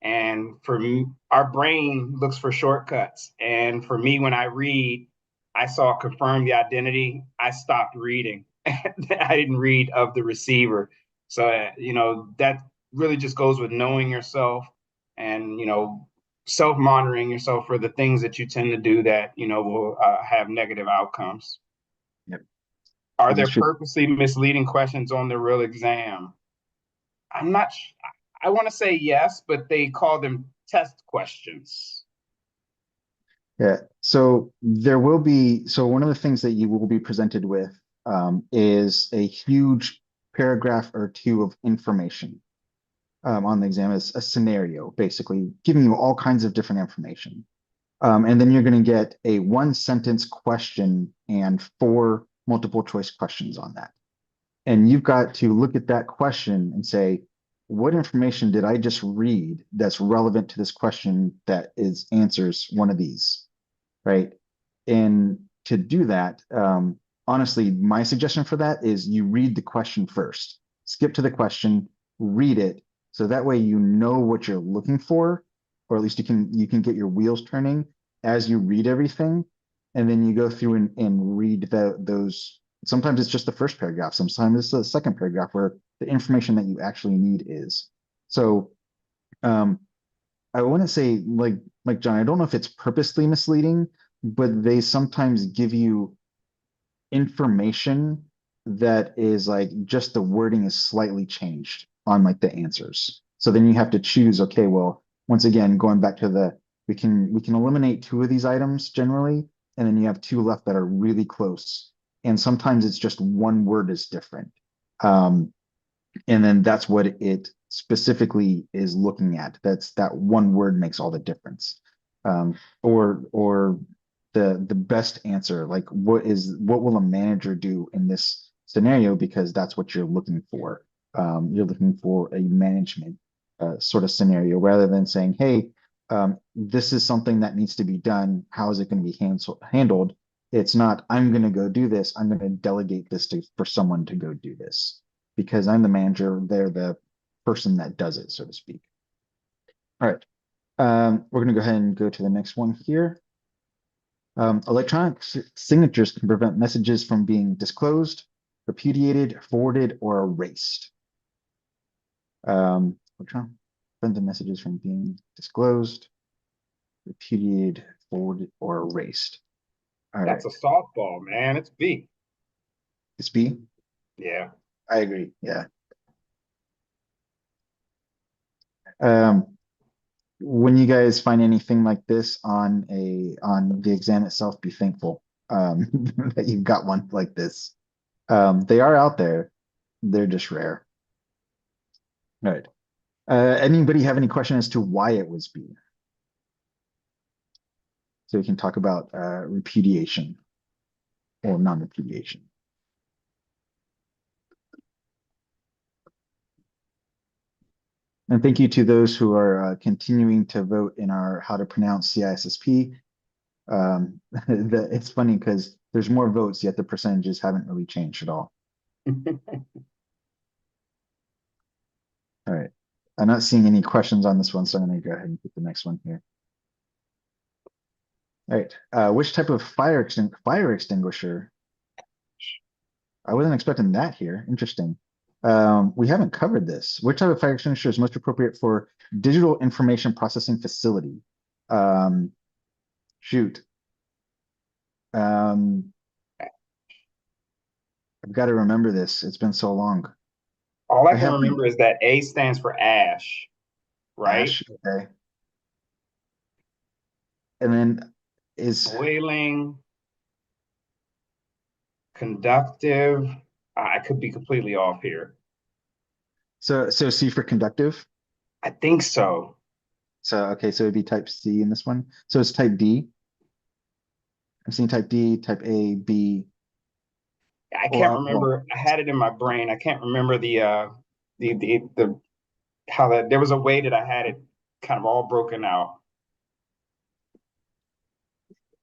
And for me, our brain looks for shortcuts. And for me, when I read, I saw confirm the identity, I stopped reading. I didn't read of the receiver. So, that really just goes with knowing yourself and, self-monitoring yourself for the things that you tend to do that, will have negative outcomes. Yep, Are that is there true. purposely misleading questions on the real exam? I'm not. I want to say yes, but they call them test questions. Yeah. So there will be, so one of the things that you will be presented with is a huge paragraph or two of information on the exam is a scenario, basically giving you all kinds of different information. And then you're going to get a one sentence question and four multiple choice questions on that. And you've got to look at that question and say, what information did I just read that's relevant to this question that is answers one of these? Right. And to do that, honestly, my suggestion for that is you read the question first, skip to the question, read it. So that way you know what you're looking for, or at least you can get your wheels turning as you read everything. And then you go through and read those sometimes it's just the first paragraph. Sometimes it's the second paragraph where the information that you actually need is. So I wouldn't say like John, I don't know if it's purposely misleading, but they sometimes give you information that is like just the wording is slightly changed on like the answers. So then you have to choose, okay, well, once again, going back to we can eliminate two of these items generally, and then you have two left that are really close. And sometimes it's just one word is different. And then that's what it specifically is looking at. That's that one word makes all the difference. Or the best answer, like what will a manager do in this scenario? Because that's what you're looking for. You're looking for a management sort of scenario rather than saying, hey, this is something that needs to be done. How is it going to be handled? It's not, I'm going to go do this. I'm going to delegate this for someone to go do this because I'm the manager. They're the person that does it, so to speak. All right. We're going to go ahead and go to the next one here. Electronic signatures can prevent messages from being disclosed, repudiated, forwarded, or erased. Electronic prevent the messages from being disclosed, repudiated, forwarded, or erased. All right. That's a softball, man. It's B. It's B. Yeah. I agree. Yeah. When you guys find anything like this on the exam itself, be thankful that you've got one like this. They are out there. They're just rare. All right. Anybody have any question as to why it was B? So we can talk about repudiation or non-repudiation. And thank you to those who are continuing to vote in our how to pronounce CISSP. It's funny because there's more votes, yet the percentages haven't really changed at all. All right. I'm not seeing any questions on this one, so I'm going to go ahead and put the next one here. All right. Which type of fire extinguisher? I wasn't expecting that here. Interesting. We haven't covered this. Which type of fire extinguisher is most appropriate for digital information processing facility? Shoot. I've got to remember this. It's been so long. All I I can have remember is that A stands for ash, right? Ash. Okay. And then is Boiling, conductive. I could be completely off here. so C for conductive. I think so. So okay, so it'd be type C in this one. So it's type D. I'm seeing type D, type A, B, I can't or well, remember. I had it in my brain. I can't remember the how that there was a way that I had it kind of all broken out.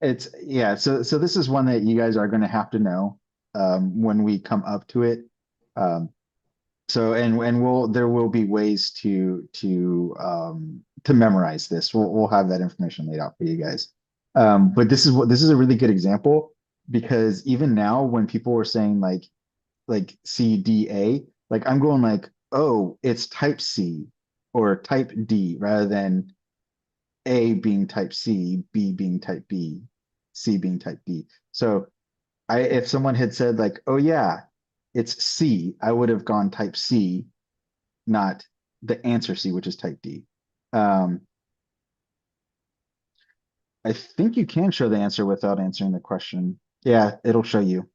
it's yeah. So this is one that you guys are going to have to know when we come up to it. Um, so and there will be ways to memorize this. We'll have that information laid out for you guys. But this is a really good example because even now when people were saying like CDA, like I'm going like, oh, it's type C or type D rather than A being type C, B being type B, C being type D. So if someone had said like, oh yeah, it's C, I would have gone type C, not the answer C, which is type D. Um, I think you can show the answer without answering the question. Yeah, it'll show you.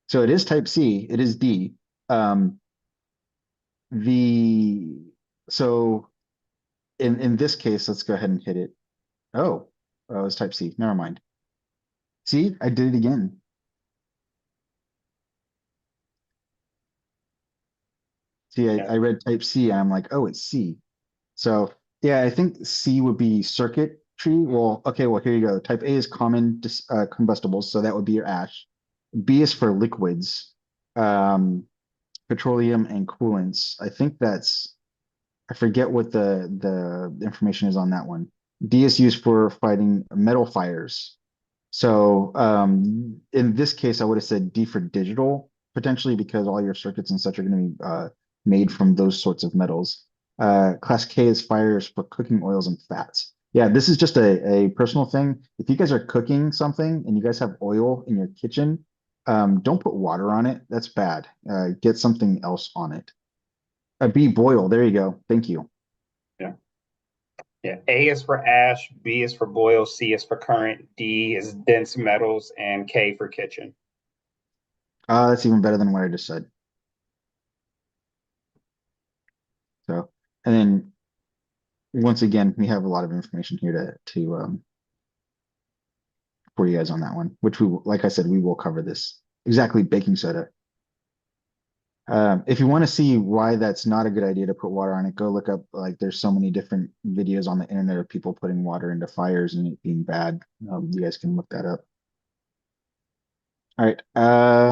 So it is type C, it is D. Um, the so in this case, let's go ahead and hit it. Oh, it's type C. Never mind. See, I did it again. See, Yeah. I read type C and I'm like, oh, it's C. So yeah, I think C would be circuitry. Well, okay, well, here you go. Type A is common combustibles, so that would be your ash. B is for liquids, um, petroleum and coolants. I think I forget what the information is on that one. D is used for fighting metal fires. So in this case, I would have said D for digital, potentially because all your circuits and such are going to be made from those sorts of metals. Class K is fires for cooking oils and fats. Yeah, this is just a personal thing. If you guys are cooking something and you guys have oil in your kitchen, don't put water on it. That's bad. Get something else on it. B, boil. There you go. Thank you. Yeah. Yeah. A is for ash, B is for boil, C is for current, D is dense metals, and K for kitchen. That's even better than what I just said. So, and then once again, we have a lot of information here to for you guys on that one, which we, like I said, we will cover this. Exactly, baking soda. If you want to see why that's not a good idea to put water on it, go look up, like, there's so many different videos on the internet of people putting water into fires and it being bad. You guys can look that up. All right,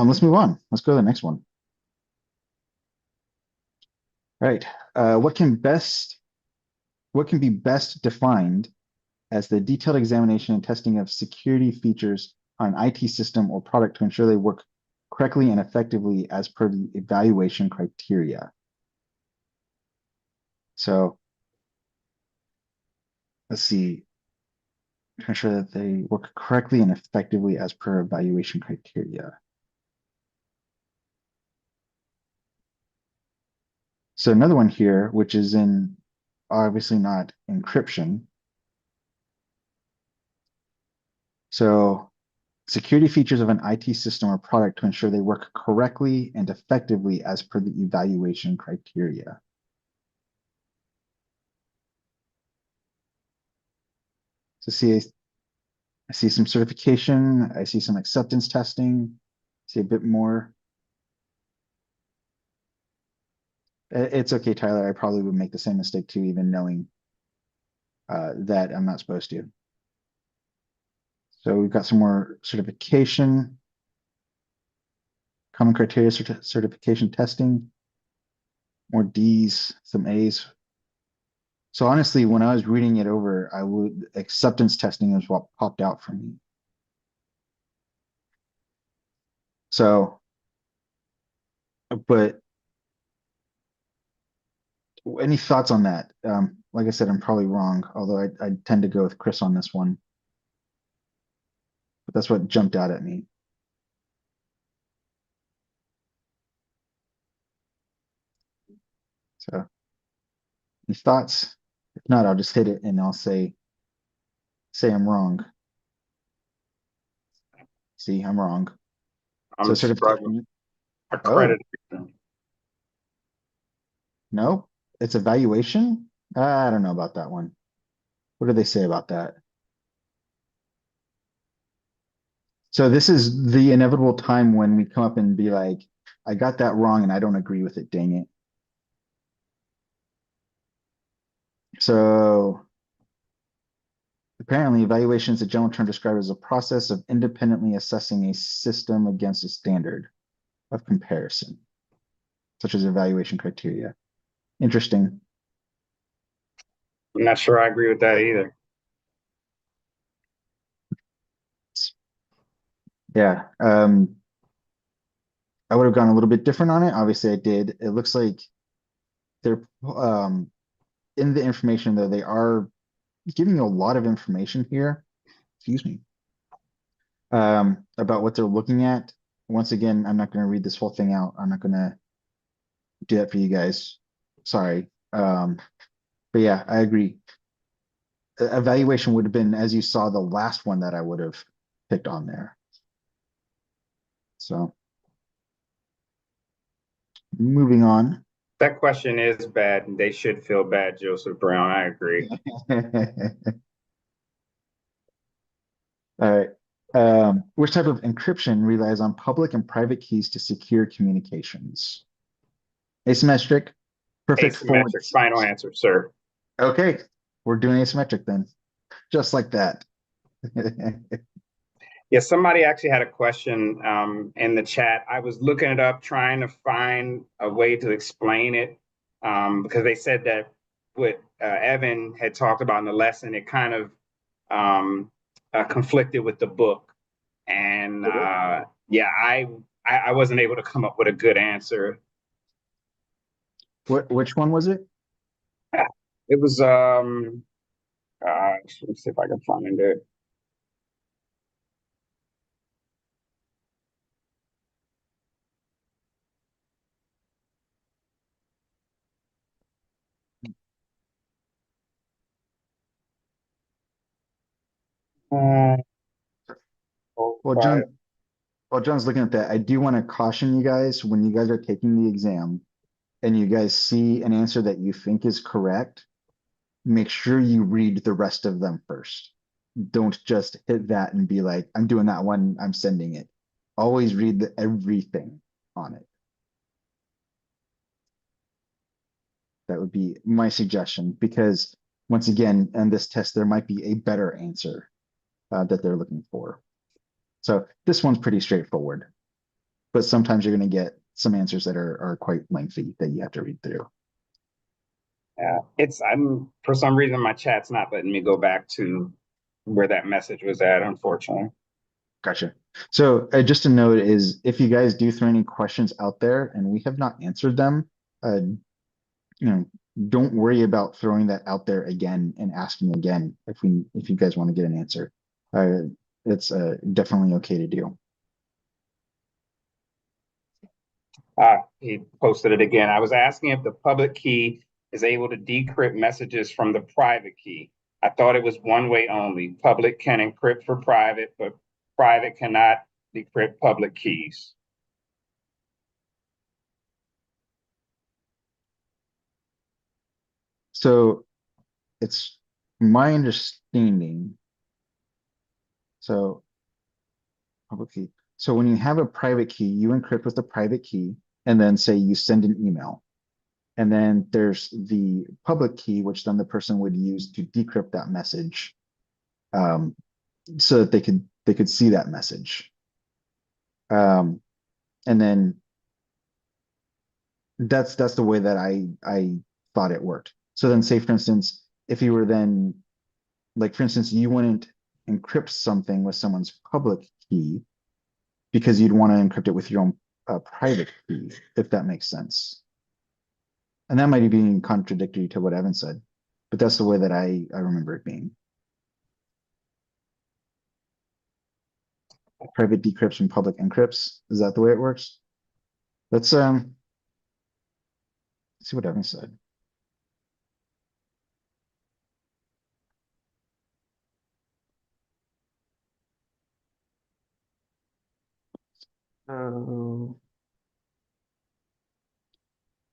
let's move on. Let's go to the next one. All right, what can be best defined as the detailed examination and testing of security features on an IT system or product to ensure they work correctly and effectively as per the evaluation criteria. So let's see, to ensure that they work correctly and effectively as per evaluation criteria. So another one here, which is in obviously not encryption. So security features of an IT system or product to ensure they work correctly and effectively as per the evaluation criteria. So I see some certification, I see some acceptance testing, see a bit more. It's okay, Tyler. I probably would make the same mistake too, even knowing that I'm not supposed to. So we've got some more certification, common criteria certification testing, more D's, some A's. So honestly, when I was reading it over, acceptance testing is what popped out for me. So, but any thoughts on that? Like I said, I'm probably wrong, although I tend to go with Chris on this one. But that's what jumped out at me. So, any thoughts? If not, I'll just hit it and I'll say I'm wrong. See, I'm wrong. So I'm struggling. certification. Oh, Accredited. no, it's evaluation. I don't know about that one. What do they say about that? So this is the inevitable time when we come up and be like, I got that wrong and I don't agree with it, dang it. So apparently evaluation is a general term described as a process of independently assessing a system against a standard of comparison, such as evaluation criteria. Interesting. I'm not sure I agree with that either. Yeah. I would have gone a little bit different on it. Obviously I did. It looks like they're in the information though, they are giving you a lot of information here. Excuse me. About what they're looking at. Once again, I'm not going to read this whole thing out. I'm not going to do that for you guys. Sorry. But yeah, I agree. Evaluation would have been, as you saw, the last one that I would have picked on there. So moving on. That question is bad, and they should feel bad, Joseph Brown. I agree. All right. Which type of encryption relies on public and private keys to secure communications? Asymmetric, perfect forward. Asymmetric. Final answer, sir. Okay, we're doing asymmetric then, just like that. Yeah, somebody actually had a question in the chat. I was looking it up, trying to find a way to explain it because they said that what Evan had talked about in the lesson, it kind of conflicted with the book. And yeah, I wasn't able to come up with a good answer. Which one was it? It was let's see if I can find it. Uh, oh, Well, while John's looking at that, I do want to caution you guys when you guys are taking the exam and you guys see an answer that you think is correct, make sure you read the rest of them first. Don't just hit that and be like, I'm doing that one, I'm sending it. Always read everything on it. That would be my suggestion because once again, in this test, there might be a better answer that they're looking for. So this one's pretty straightforward, but sometimes you're going to get some answers that are quite lengthy that you have to read through. yeah, I'm for some reason my chat's not letting me go back to where that message was at, unfortunately. Gotcha. So just a note is if you guys do throw any questions out there and we have not answered them, uh, you know, don't worry about throwing that out there again and asking again if you guys want to get an answer. It's definitely okay to do. He posted it again. I was asking if the public key is able to decrypt messages from the private key. I thought it was one way only. Public can encrypt for private, but private cannot decrypt public keys. So it's my understanding. So public key. So when you have a private key, you encrypt with the private key, and then say you send an email. And then there's the public key, which then the person would use to decrypt that message, um, so that they could see that message. And then that's the way that I thought it worked. So then say for instance, if you were then like for instance, you wouldn't encrypt something with someone's public key because you'd want to encrypt it with your own private key, if that makes sense. And that might be being contradictory to what Evan said, but that's the way that I remember it being. Private decrypts and public encrypts. Is that the way it works? Let's see what Evan said. Oh,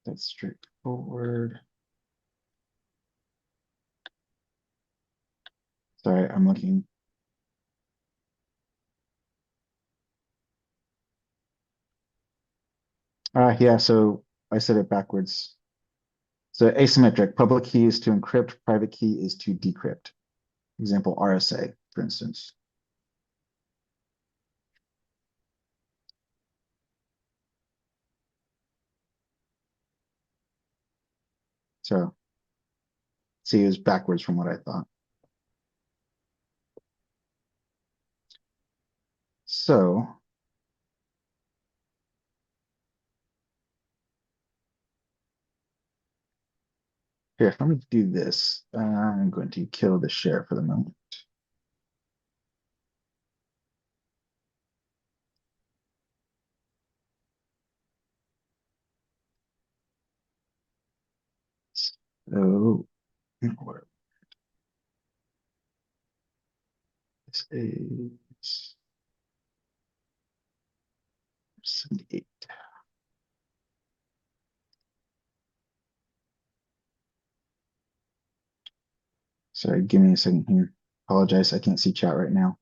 that's straightforward. Sorry, I'm looking. Yeah, so I said it backwards. So asymmetric, public key is to encrypt, private key is to decrypt. Example, RSA, for instance. So see, it was backwards from what I thought. So here, let me do this. I'm going to kill the share for the moment. So where this is 78. Sorry, give me a second here. Apologize, I can't see chat right now.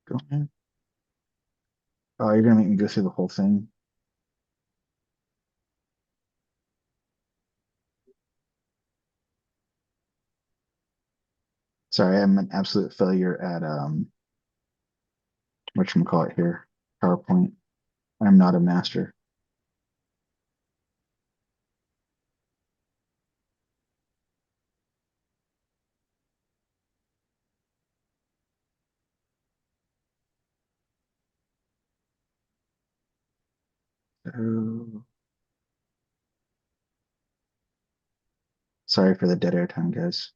Go ahead. Oh, you're gonna make me go through the whole thing. Sorry, I'm an absolute failure at whatchamacallit here, PowerPoint. I'm not a master. So, sorry for the dead air time, guys.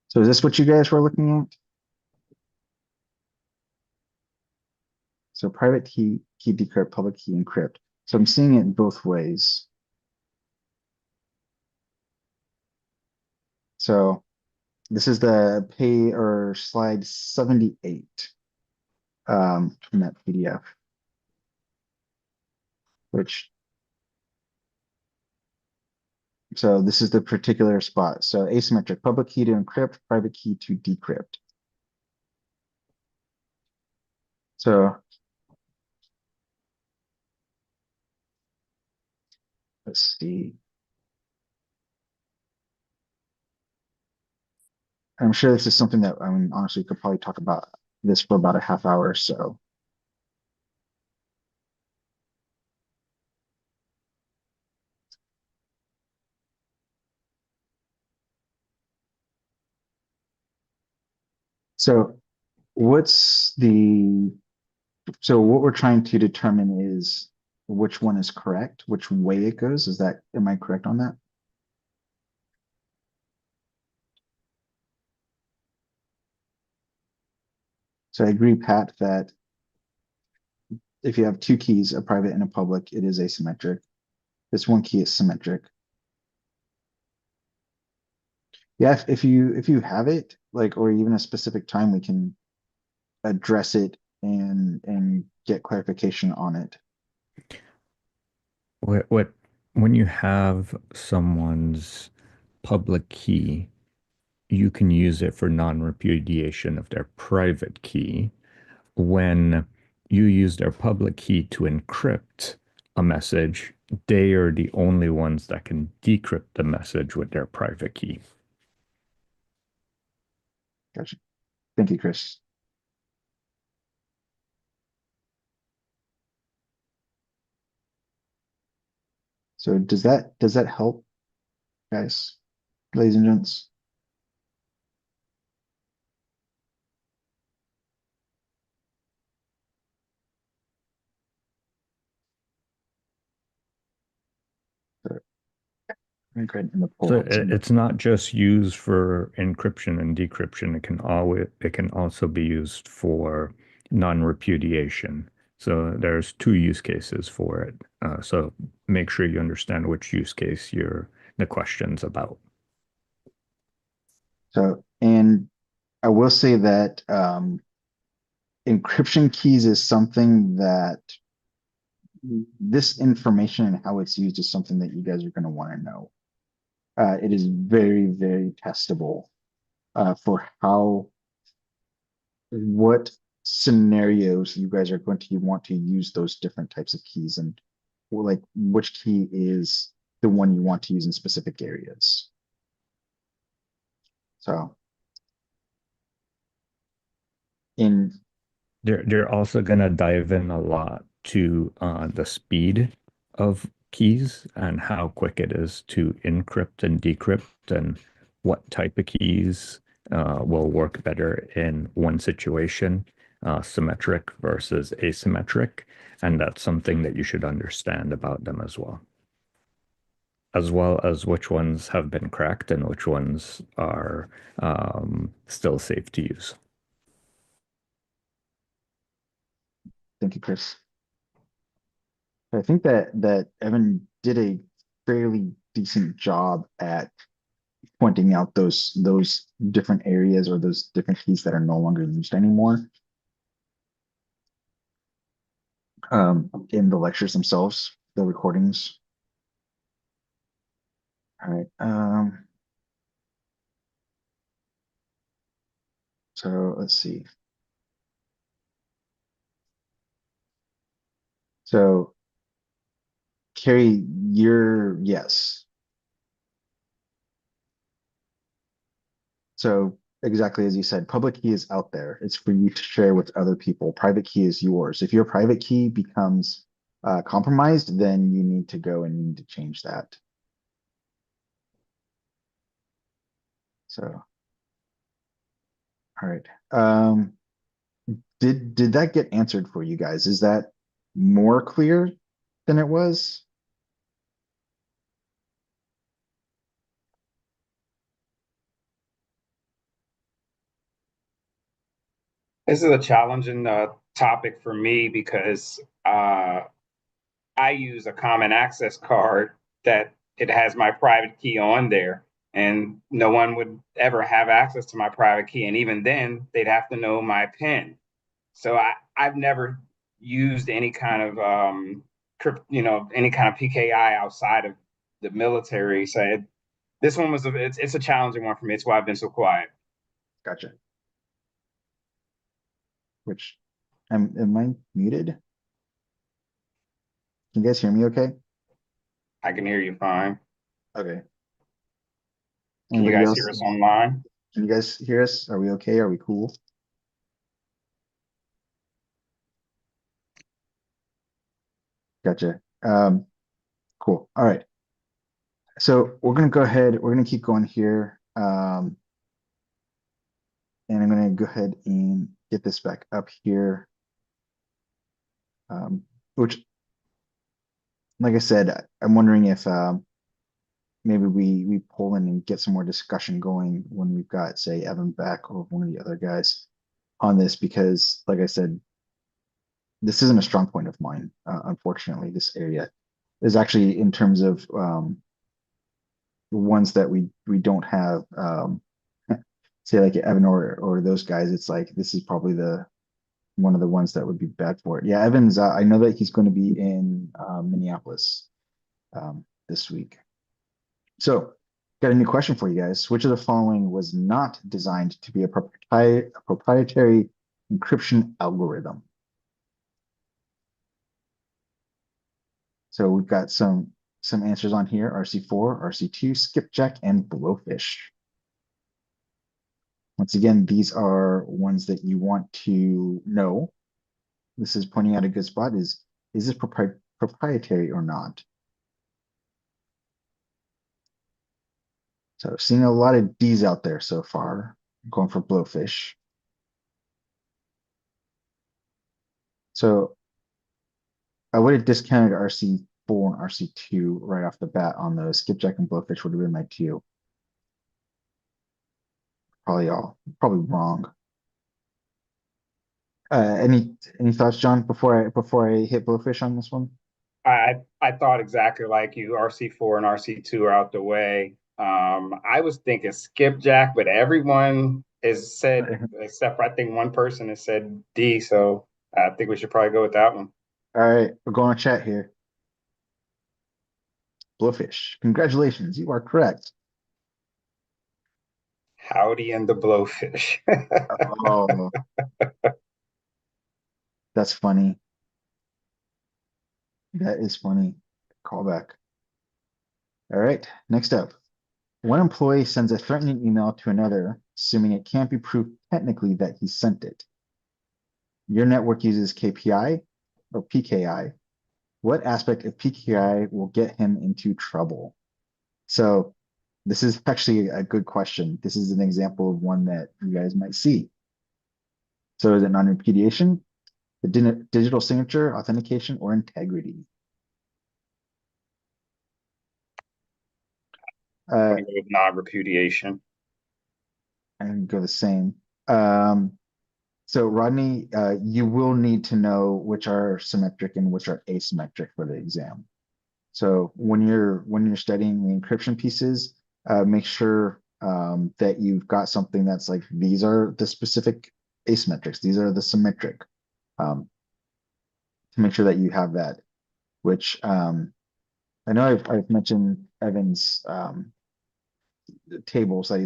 So is this what you guys were looking at? So private key decrypt, public key encrypt. So I'm seeing it both ways. So this is the pay or slide 78 from that PDF, which, so this is the particular spot. So asymmetric, public key to encrypt, private key to decrypt. So let's see. I'm sure this is something that, I mean, honestly, could probably talk about this for about a half hour or so. So what's the, so what we're trying to determine is which one is correct, which way it goes. Is that, am I correct on that? So I agree, Pat, that if you have two keys, a private and a public, it is asymmetric. This one key is symmetric. Yeah, if you have it, like, or even a specific time, we can address it and get clarification on it. What when you have someone's public key, you can use it for non-repudiation of their private key. When you use their public key to encrypt a message, they are the only ones that can decrypt the message with their private key. Gotcha. Thank you, Chris. So does that help, guys, ladies and gents? So, let me go ahead and the poll So on some. it's not just used for encryption and decryption. It can also be used for non-repudiation. So there's two use cases for it. So make sure you understand which use case the question's about. So, and I will say that encryption keys is something that this information and how it's used is something that you guys are going to want to know. It is very, very testable for what scenarios you guys are going to want to use those different types of keys and like which key is the one you want to use in specific areas. So in They're also gonna dive in a lot to the speed of keys and how quick it is to encrypt and decrypt and what type of keys will work better in one situation, symmetric versus asymmetric. And that's something that you should understand about them as well as which ones have been cracked and which ones are still safe to use. Thank you, Chris. I think that Evan did a fairly decent job at pointing out those different areas or those different keys that are no longer used anymore in the lectures themselves, the recordings. All right. So let's see. So Carrie, you're yes. So exactly as you said, public key is out there. It's for you to share with other people. Private key is yours. If your private key becomes compromised, then you need to go and you need to change that. So, all right. Did that get answered for you guys? Is that more clear than it was? This is a challenging topic for me because I use a common access card that it has my private key on there, and no one would ever have access to my private key. And even then, they'd have to know my PIN. So I've never used any kind of any kind of PKI outside of the military. So this one was it's a challenging one for me. It's why I've been so quiet. Gotcha. Which am I muted? Can you guys hear me okay? I can hear you fine. Okay. Can you Anybody guys hear else? us online? Can you guys hear us? Are we okay? Are we cool? Gotcha. Cool. All right. So we're gonna go ahead. We're gonna keep going here. And I'm gonna go ahead and get this back up here. Which, like I said, I'm wondering if maybe we pull in and get some more discussion going when we've got, say, Evan back or one of the other guys on this, because, like I said, this isn't a strong point of mine. Unfortunately, this area is actually in terms of the ones that we don't have. Say like Evan or those guys. It's like this is probably the one of the ones that would be bad for it. Yeah, Evans. I know that he's going to be in Minneapolis this week. So, got a new question for you guys. Which of the following was not designed to be a proprietary encryption algorithm? So we've got some answers on here: RC4, RC2, skipjack, and blowfish. Once again, these are ones that you want to know. This is pointing out a good spot. Is this proprietary or not? So seeing a lot of D's out there so far. I'm going for blowfish. So I would have discounted RC4 and RC2 right off the bat on those. Skipjack and blowfish would have been my two. Probably wrong. Any thoughts, John, before I hit blowfish on this one? I thought exactly like you. RC4 and RC2 are out the way. I was thinking skipjack, but everyone has said, except for I think one person has said D. So I think we should probably go with that one. All right, we're going to chat here. Blowfish. Congratulations, you are correct. Howdy and the blowfish. Oh, that's funny. That is funny. Callback. All right, next up. One employee sends a threatening email to another, assuming it can't be proved technically that he sent it. Your network uses KPI or PKI. What aspect of PKI will get him into trouble? So this is actually a good question. This is an example of one that you guys might see. So is it non-repudiation, the digital signature, authentication, or integrity? Uh, Non-repudiation. I can go the same. So Rodney, you will need to know which are symmetric and which are asymmetric for the exam. So when you're studying the encryption pieces, make sure that you've got something that's like these are the specific asymmetrics, these are the symmetric. To make sure that you have that, which I know I've mentioned Evan's tables that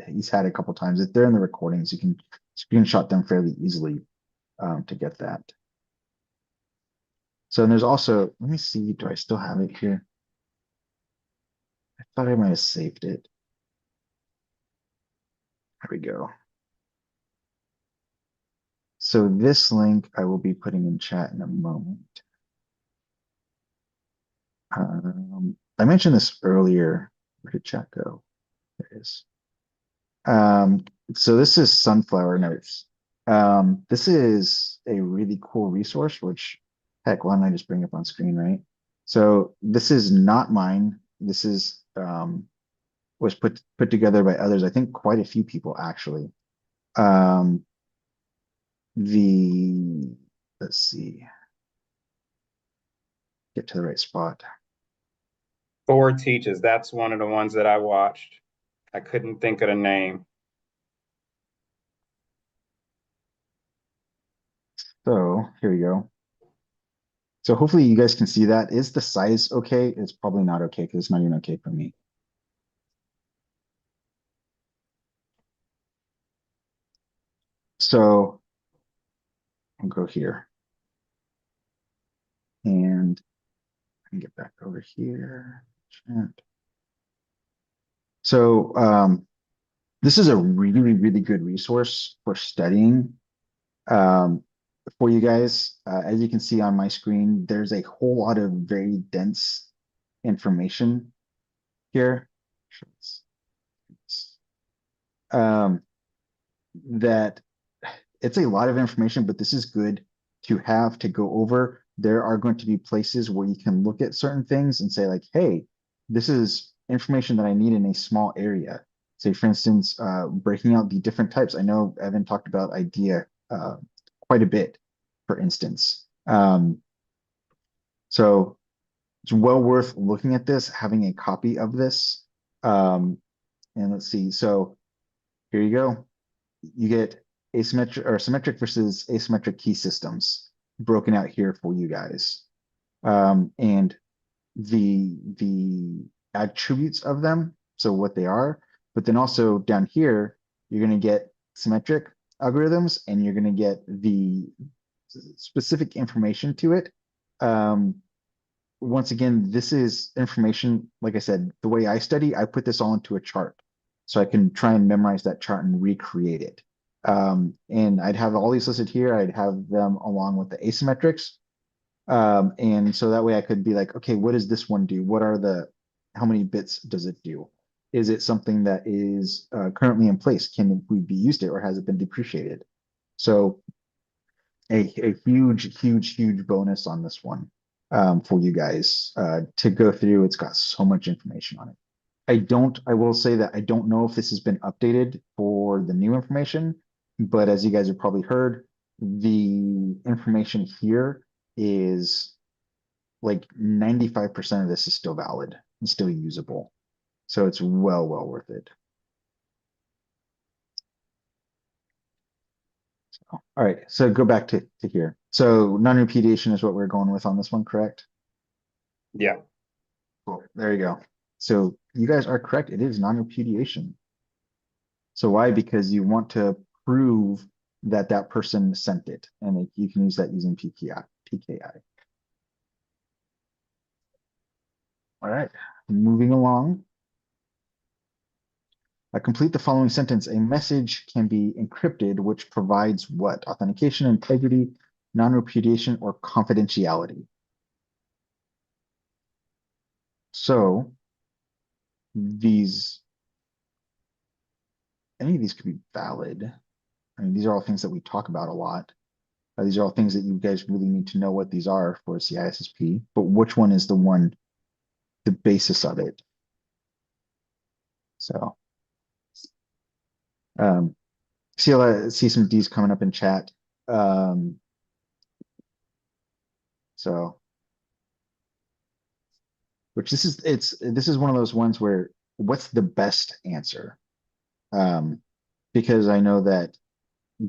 he's had a couple times. If they're in the recordings, you can screenshot them fairly easily to get that. So there's also, let me see, do I still have it here? I thought I might have saved it. There we go. So this link I will be putting in chat in a moment. I mentioned this earlier. Where did chat go? There it is. So this is Sunflower Notes. This is a really cool resource, which heck, why don't I just bring up on screen, right? So this is not mine. This is was put together by others. I think quite a few people actually. Let's see, get to the right spot. Four Teaches. That's one of the ones that I watched. I couldn't think of the name. So here we go. So hopefully you guys can see that. Is the size okay? It's probably not okay because it's not even okay for me. So I'll go here and I can get back over here. Chat. So this is a really, really good resource for studying for you guys. As you can see on my screen, there's a whole lot of very dense information here. Um, that it's a lot of information, but this is good to have to go over. There are going to be places where you can look at certain things and say like, hey, this is information that I need in a small area. Say, for instance, breaking out the different types. I know Evan talked about IDEA quite a bit, for instance. So it's well worth looking at this, having a copy of this. And let's see. So here you go. You get asymmetric or symmetric versus asymmetric key systems broken out here for you guys. And the attributes of them, so what they are, but then also down here, you're going to get symmetric algorithms and you're going to get the specific information to it. Once again, this is information, like I said, the way I study, I put this all into a chart. So I can try and memorize that chart and recreate it. And I'd have all these listed here. I'd have them along with the asymmetrics. And so that way I could be like, okay, what does this one do? How many bits does it do? Is it something that is currently in place? Can we be used it or has it been depreciated? So a huge, huge, huge bonus on this one for you guys to go through. It's got so much information on it. I will say that I don't know if this has been updated for the new information, but as you guys have probably heard, the information here is like 95% of this is still valid and still usable. So it's well worth it. So, all right, so go back to here. So non-repudiation is what we're going with on this one, correct? Yeah. Cool. There you go. So you guys are correct. It is non-repudiation. So why? Because you want to prove that that person sent it, and you can use that using PKI. All right, moving along. Complete the following sentence. A message can be encrypted, which provides what? Authentication, integrity, non-repudiation, or confidentiality. So any of these could be valid. I mean, these are all things that we talk about a lot. These are all things that you guys really need to know what these are for CISSP, but which one is the basis of it? So, see some D's coming up in chat. So, which this is one of those ones where what's the best answer? Because I know that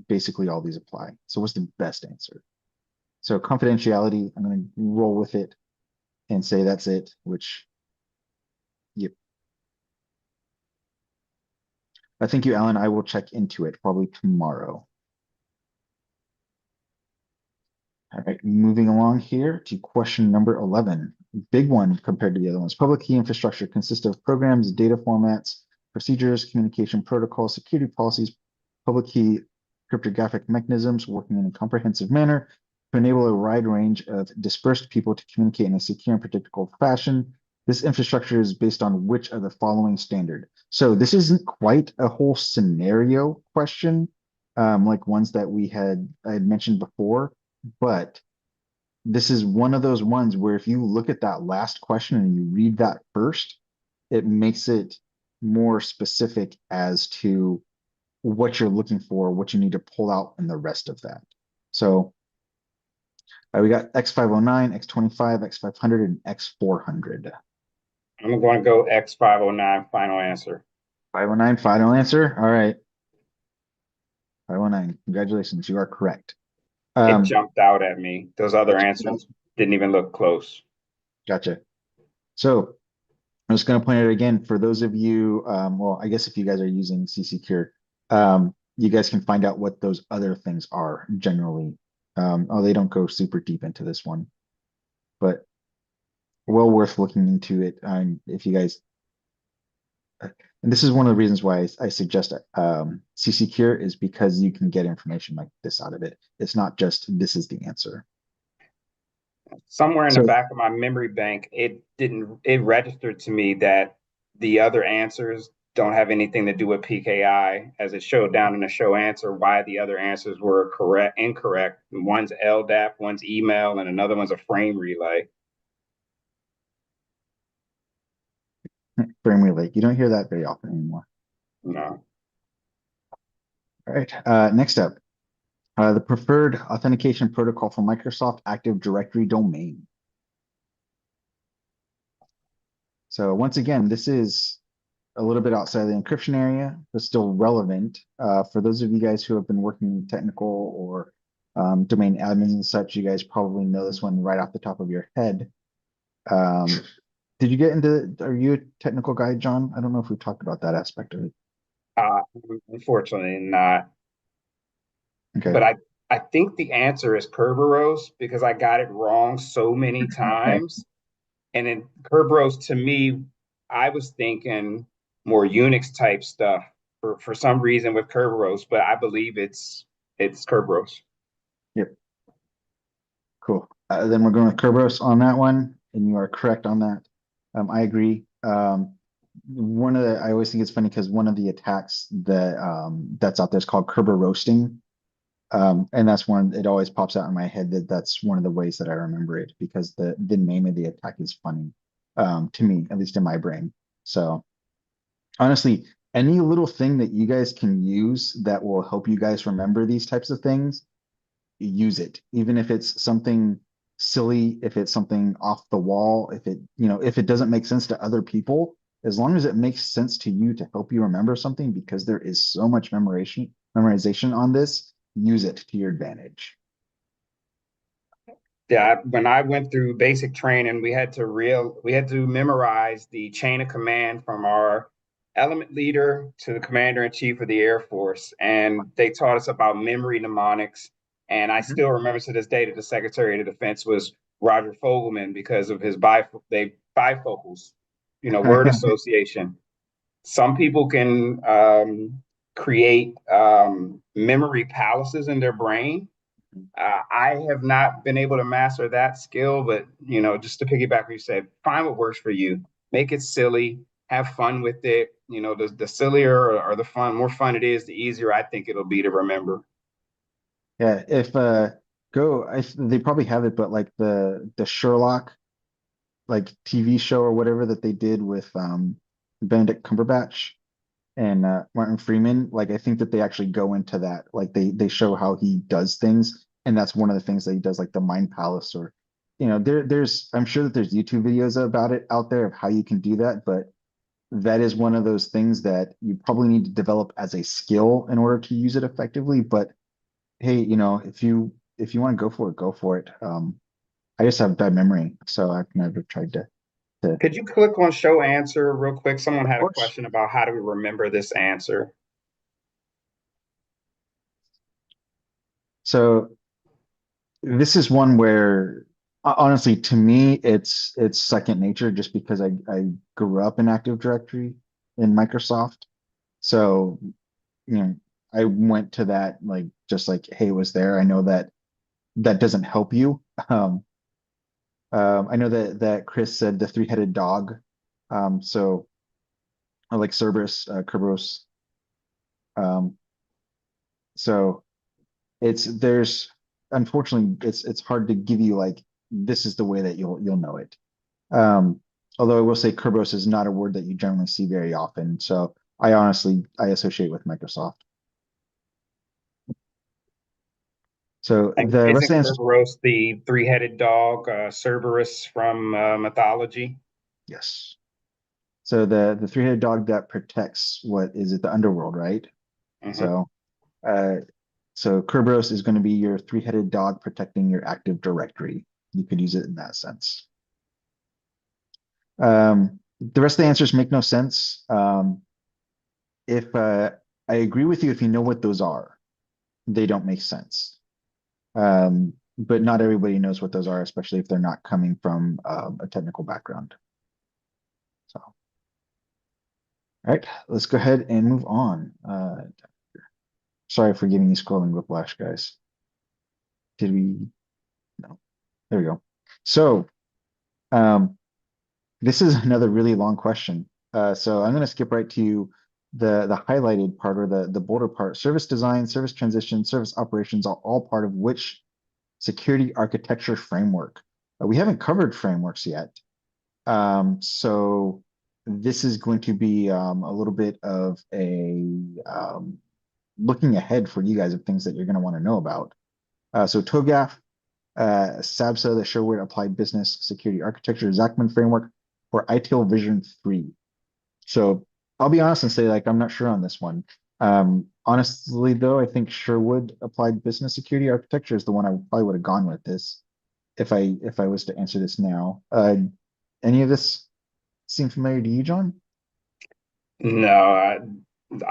basically all these apply. So what's the best answer? So confidentiality, I'm going to roll with it and say that's it, which, yep. Thank you, Alan. I will check into it probably tomorrow. All right, moving along here to question number 11. Big one compared to the other ones. Public key infrastructure consists of programs, data formats, procedures, communication protocols, security policies, public key cryptographic mechanisms working in a comprehensive manner to enable a wide range of dispersed people to communicate in a secure and predictable fashion. This infrastructure is based on which of the following standard? So this isn't quite a whole scenario question, like ones that I had mentioned before, but this is one of those ones where if you look at that last question and you read that first, it makes it more specific as to what you're looking for, what you need to pull out in the rest of that. So we got X509, X25, X500, and X400. I'm going to go X509, final answer. 509, final answer. All right. 509. Congratulations. You are correct. It jumped out at me. Those other answers didn't even look close. Gotcha. So I'm just going to point it again for those of you, well, I guess if you guys are using CCCure, you guys can find out what those other things are generally. Oh, they don't go super deep into this one, but well worth looking into it. If you guys, and this is one of the reasons why I suggest CCCure is because you can get information like this out of it. It's not just this is the answer. Somewhere in the back of my memory bank, it registered to me that the other answers don't have anything to do with PKI, as it showed down in the show answer why the other answers were incorrect. One's LDAP, one's email, and another one's a frame relay. Frame relay. You don't hear that very often anymore. No. All right. Next up, the preferred authentication protocol for Microsoft Active Directory domain. So once again, this is a little bit outside the encryption area, but still relevant. For those of you guys who have been working technical or domain admins and such, you guys probably know this one right off the top of your head. Did you get into, are you a technical guy, John? I don't know if we've talked about that aspect of it. Unfortunately not. Okay. But I think the answer is Kerberos because I got it wrong so many times. And in Kerberos, to me, I was thinking more Unix type stuff for some reason with Kerberos, but I believe it's Kerberos. Yep. Cool. Then we're going with Kerberos on that one, and you are correct on that. I agree. I always think it's funny because one of the attacks that's out there is called Kerber roasting. And that's one, it always pops out in my head that's one of the ways that I remember it because the name of the attack is funny, to me, at least in my brain. So honestly, any little thing that you guys can use that will help you guys remember these types of things, use it. Even if it's something silly, if it's something off the wall, if it doesn't make sense to other people, as long as it makes sense to you to help you remember something, because there is so much memorization on this, use it to your advantage. Yeah, when I went through basic training, we had to memorize the chain of command from our element leader to the commander in chief of the Air Force, and they taught us about memory mnemonics. And I still remember to this day that the Secretary of Defense was Roger Fogelman because of his bifocals, word association. Some people can create memory palaces in their brain. I have not been able to master that skill, but just to piggyback what you said, find what works for you. Make it silly, have fun with it. The sillier or the more fun it is, the easier I think it'll be to remember. Yeah, if they probably have it, but like the Sherlock like TV show or whatever that they did with Benedict Cumberbatch and Martin Freeman, like I think that they actually go into that. Like they show how he does things, and that's one of the things that he does, like the Mind Palace, or there's I'm sure that there's YouTube videos about it out there of how you can do that, but that is one of those things that you probably need to develop as a skill in order to use it effectively. But hey, if you want to go for it, go for it. I just have bad memory, so I've never tried to. Could you click on show answer real quick? Someone had a course. question about how do we remember this answer? So this is one where honestly, to me, it's second nature just because I grew up in Active Directory. in Microsoft. So, you know, I went to that like just like, hey, it was there. I know that that doesn't help you. Um, I know that Chris said the three-headed dog. So I like Cerberus, Kerberos. Um, so there's unfortunately it's hard to give you like this is the way that you'll know it. Um, although I will say Kerberos is not a word that you generally see very often. So I associate with Microsoft. So And the rest of isn't the answers, Kerberos the three-headed dog, Cerberus from mythology? yes. So the three-headed dog that protects what is it, the underworld, right? Hmm. So uh so Kerberos is going to be your three-headed dog protecting your Active Directory. You could use it in that sense. The rest of the answers make no sense. If I agree with you, if you know what those are, they don't make sense. But not everybody knows what those are, especially if they're not coming from a technical background. So, all right, let's go ahead and move on. Sorry for giving you scrolling whiplash, guys. Did we? No. There we go. So, um, this is another really long question. So I'm going to skip right to the highlighted part or the bolder part. Service design, service transition, service operations are all part of which security architecture framework? We haven't covered frameworks yet. So this is going to be a little bit of a looking ahead for you guys of things that you're going to want to know about. So TOGAF, SABSA, the Sherwood Applied Business Security Architecture, Zachman Framework, or ITIL Vision 3. So I'll be honest and say like I'm not sure on this one. Honestly though, I think Sherwood Applied Business Security Architecture is the one I probably would have gone with this if I was to answer this now. Any of this seem familiar to you, John? No,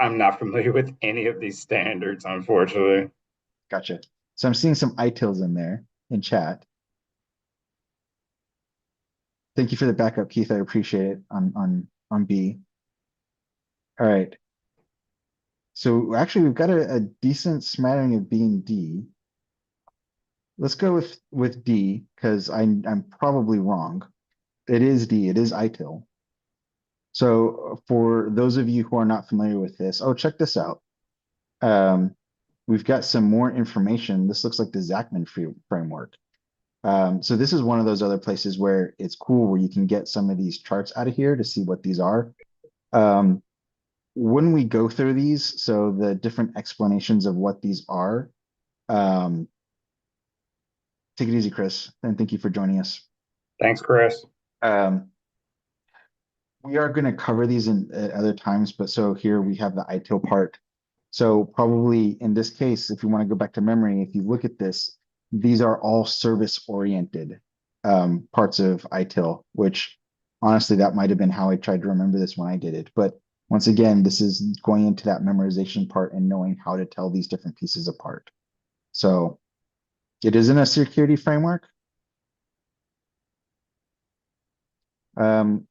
I'm not familiar with any of these standards, unfortunately. Gotcha. So I'm seeing some ITILs in there in chat. Thank you for the backup, Keith. I appreciate it on B. All right. So actually, we've got a decent smattering of B and D. Let's go with D because I'm probably wrong. It is D. It is ITIL. So for those of you who are not familiar with this, oh, check this out. Um, we've got some more information. This looks like the Zachman framework. So this is one of those other places where it's cool where you can get some of these charts out of here to see what these are. Um, when we go through these, so the different explanations of what these are, um, take it easy, Chris, and thank you for joining us. Thanks, Chris. Um, we are going to cover these in at other times, but so here we have the ITIL part. So probably in this case, if you want to go back to memory, if you look at this, these are all service-oriented parts of ITIL, which honestly, that might have been how I tried to remember this when I did it. But once again, this is going into that memorization part and knowing how to tell these different pieces apart. So it isn't a security framework. Um,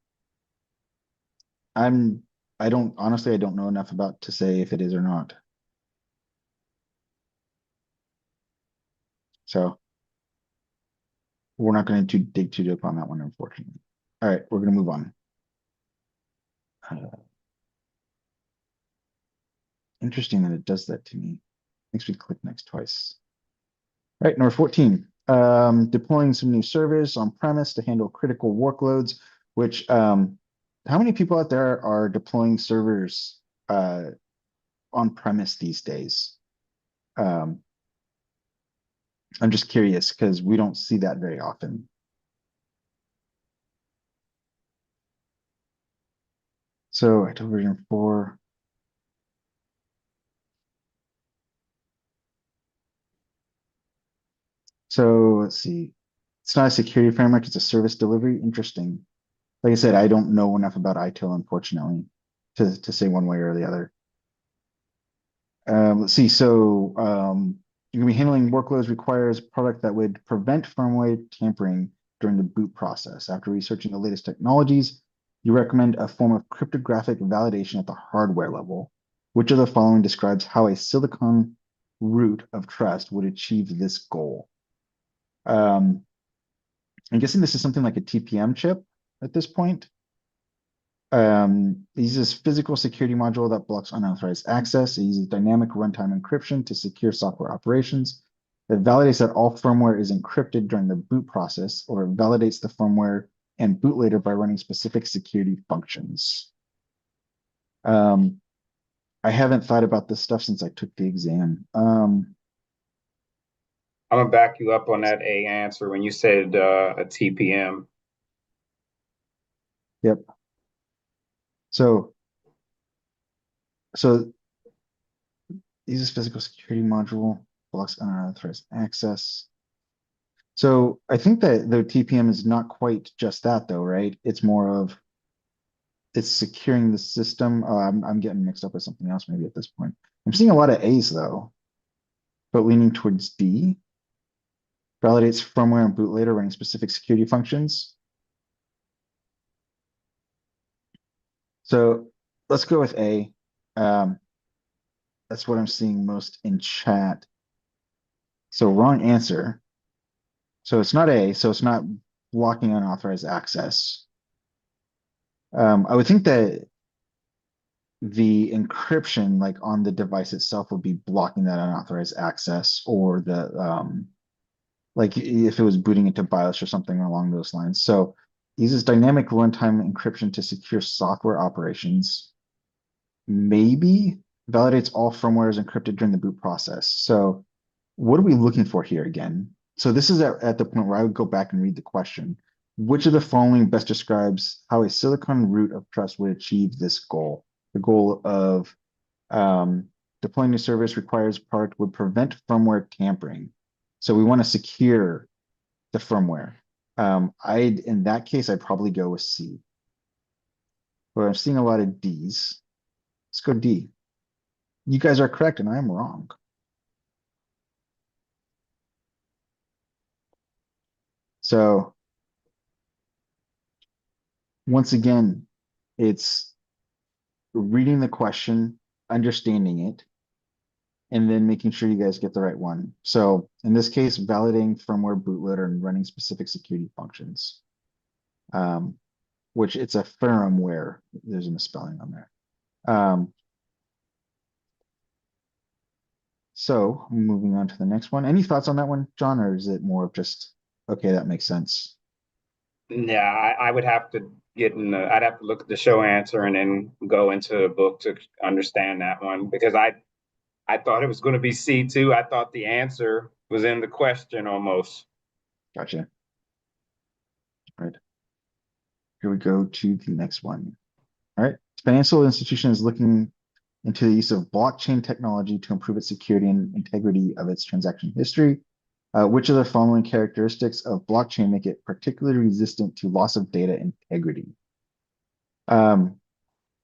I'm I don't honestly I don't know enough about to say if it is or not. So we're not going to dig too deep on that one, unfortunately. All right, we're going to move on. Interesting that it does that to me. Makes me click next twice. All right, number 14. Deploying some new servers on premise to handle critical workloads, which how many people out there are deploying servers on premise these days? Um, I'm just curious because we don't see that very often. So ITIL version 4. So let's see. It's not a security framework, it's a service delivery. Interesting. Like I said, I don't know enough about ITIL, unfortunately, to say one way or the other. Let's see. So you're going to be handling workloads requires a product that would prevent firmware tampering during the boot process. After researching the latest technologies, You recommend a form of cryptographic validation at the hardware level. Which of the following describes how a silicon root of trust would achieve this goal? I'm guessing this is something like a TPM chip at this point. It uses physical security module that blocks unauthorized access. It uses dynamic runtime encryption to secure software operations. It validates that all firmware is encrypted during the boot process, or it validates the firmware and boot later by running specific security functions. I haven't thought about this stuff since I took the exam. I'm gonna back you up on that A answer when you said a TPM. Yep. So uses physical security module, blocks unauthorized access. So I think that the TPM is not quite just that though, right? It's more of it's securing the system. Oh, I'm getting mixed up with something else maybe at this point. I'm seeing a lot of A's though, but leaning towards D. Validates firmware and boot later running specific security functions. So let's go with A. That's what I'm seeing most in chat. So wrong answer. So it's not A, so it's not blocking unauthorized access. I would think that the encryption, like on the device itself, would be blocking that unauthorized access, or the like if it was booting into BIOS or something along those lines. So uses dynamic runtime encryption to secure software operations. Maybe validates all firmware is encrypted during the boot process. So what are we looking for here again? So this is at the point where I would go back and read the question. Which of the following best describes how a silicon root of trust would achieve this goal? The goal of deploying new service requires product would prevent firmware tampering. So we want to secure the firmware. In that case, I'd probably go with C. But I'm seeing a lot of D's. Let's go D. You guys are correct, and I am wrong. So once again, it's reading the question, understanding it, and then making sure you guys get the right one. So in this case, validating firmware bootloader and running specific security functions, which it's a firmware. There's a misspelling on there. So moving on to the next one. Any thoughts on that one, John, or is it more of just, okay, that makes sense? Yeah, I would have to I'd have to look at the show answer and then go into the book to understand that one because I thought it was going to be C too. I thought the answer was in the question almost. Gotcha. All right. Here we go to the next one. All right. Financial institution is looking into the use of blockchain technology to improve its security and integrity of its transaction history. Which of the following characteristics of blockchain make it particularly resistant to loss of data integrity? I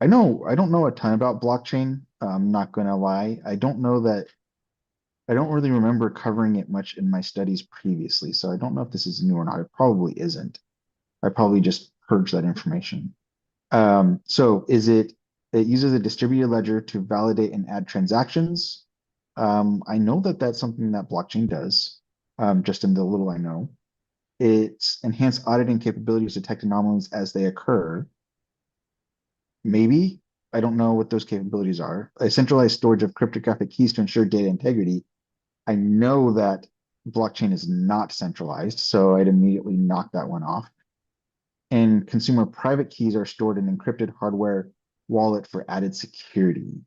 don't know a ton about blockchain. I'm not gonna lie. I don't really remember covering it much in my studies previously, so I don't know if this is new or not. It probably isn't. I probably just purged that information. So it uses a distributed ledger to validate and add transactions. I know that that's something that blockchain does, just in the little I know. It's enhanced auditing capabilities to detect anomalies as they occur. Maybe. I don't know what those capabilities are. A centralized storage of cryptographic keys to ensure data integrity. I know that blockchain is not centralized, so I'd immediately knock that one off. And consumer private keys are stored in encrypted hardware wallet for added security.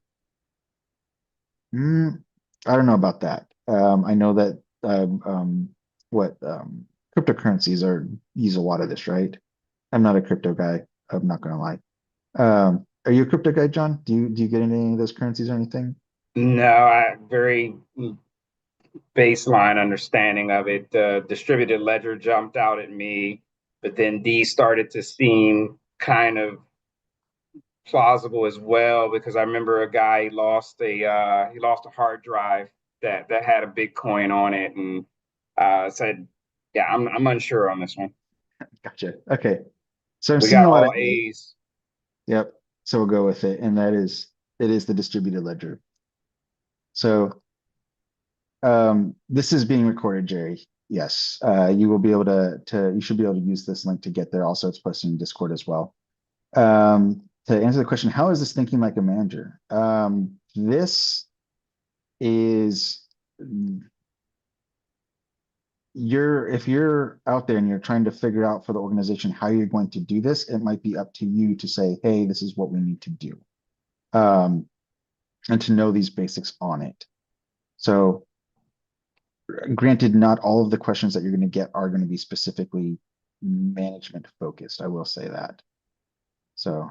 I don't know about that. I know that cryptocurrencies use a lot of this, right? I'm not a crypto guy. I'm not gonna lie. Are you a crypto guy, John? Do you get into any of those currencies or anything? No, I very baseline understanding of it. Distributed ledger jumped out at me, but then D started to seem kind of plausible as well because I remember a guy lost a hard drive that had a Bitcoin on it and said, yeah, I'm unsure on this one. Gotcha. Okay. So I'm We seeing got a lot of all A. A's. Yep. So we'll go with it. And it is the distributed ledger. So this is being recorded, Jerry. Yes. You will be able you should be able to use this link to get there. Also, it's posted in Discord as well. To answer the question, how is this thinking like a manager? This is if you're out there and you're trying to figure out for the organization how you're going to do this, it might be up to you to say, hey, this is what we need to do. And to know these basics on it. So granted, not all of the questions that you're going to get are going to be specifically management focused. I will say that. So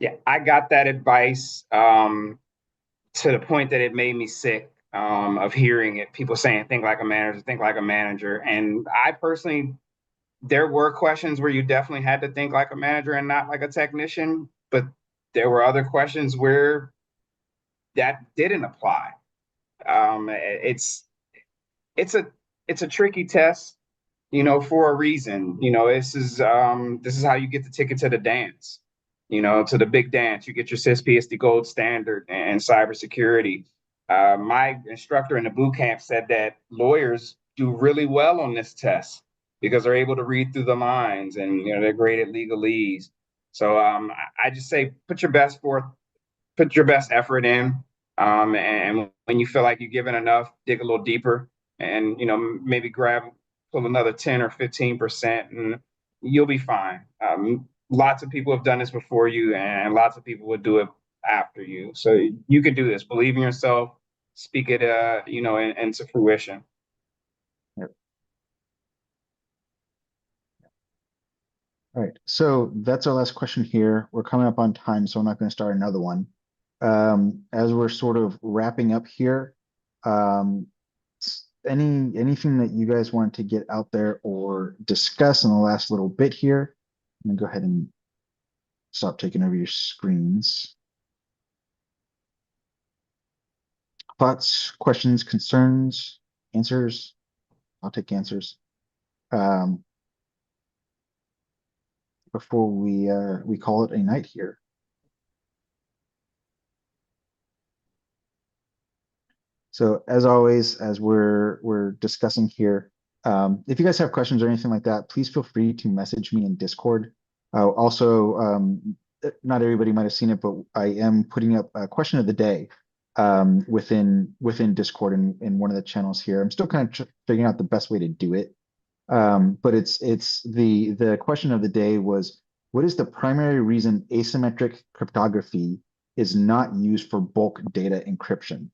Yeah, I got that advice to the point that it made me sick of hearing it. People saying, think like a manager, think like a manager. And I personally, there were questions where you definitely had to think like a manager and not like a technician, but there were other questions where that didn't apply. It's a it's a tricky test, for a reason. This is how you get the ticket to the dance, to the big dance. You get your CISSP as the gold standard and cybersecurity. My instructor in the boot camp said that lawyers do really well on this test because they're able to read through the lines and they're great at legalese. So I just say put your best effort in. And when you feel like you're giving enough, dig a little deeper and maybe pull another 10 or 15% and you'll be fine. Lots of people have done this before you and lots of people would do it after you. So you can do this. Believe in yourself, speak it into fruition. yep. All right. So that's our last question here. We're coming up on time, so I'm not going to start another one. As we're sort of wrapping up here, um, anything that you guys want to get out there or discuss in the last little bit here? I'm gonna go ahead and stop taking over your screens. Thoughts, questions, concerns, answers? I'll take answers. Before we call it a night here. So as always, as we're discussing here, if you guys have questions or anything like that, please feel free to message me in Discord. Also, not everybody might have seen it, but I am putting up a question of the day within Discord in one of the channels here. I'm still kind of figuring out the best way to do it. But it's the question of the day was, what is the primary reason asymmetric cryptography is not used for bulk data encryption?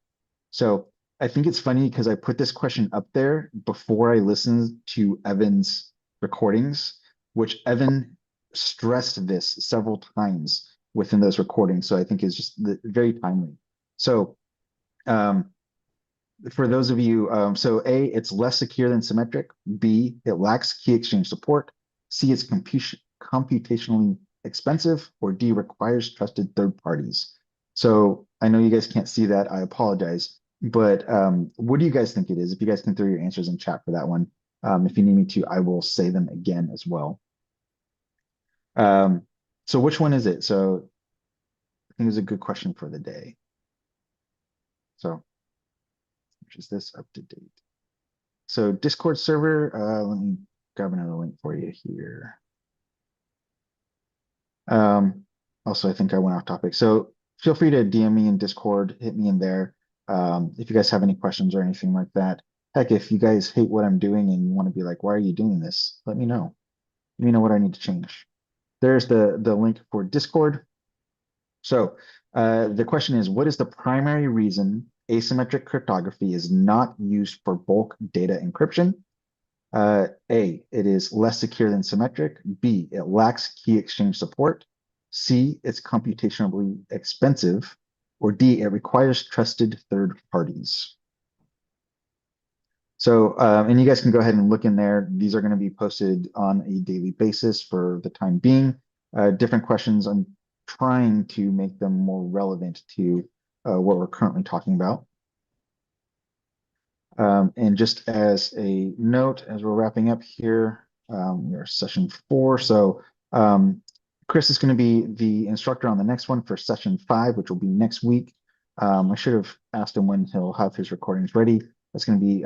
So I think it's funny because I put this question up there before I listened to Evan's recordings, which Evan stressed this several times within those recordings. So I think is just very timely. So for those of you, so A, it's less secure than Symmetric. B, it lacks key exchange support. C, it's computationally expensive. Or D, requires trusted third parties. So I know you guys can't see that. I apologize. But what do you guys think it is? If you guys can throw your answers in chat for that one. If you need me to, I will say them again as well. So which one is it? So I think it's a good question for the day. So which is this up to date? So Discord server, let me grab another link for you here. Also, I think I went off topic. So feel free to DM me in Discord, hit me in there. If you guys have any questions or anything like that. Heck, if you guys hate what I'm doing and you want to be like, why are you doing this? Let me know. Let me know what I need to change. There's the link for Discord. So the question is, what is the primary reason asymmetric cryptography is not used for bulk data encryption? A, it is less secure than Symmetric. B, it lacks key exchange support. C, it's computationally expensive. Or D, it requires trusted third parties. So, and you guys can go ahead and look in there. These are going to be posted on a daily basis for the time being. Different questions. I'm trying to make them more relevant to what we're currently talking about. And just as a note, as we're wrapping up here, we're session 4. So Chris is going to be the instructor on the next one for session 5, which will be next week. I should have asked him when he'll have his recordings ready. That's going to be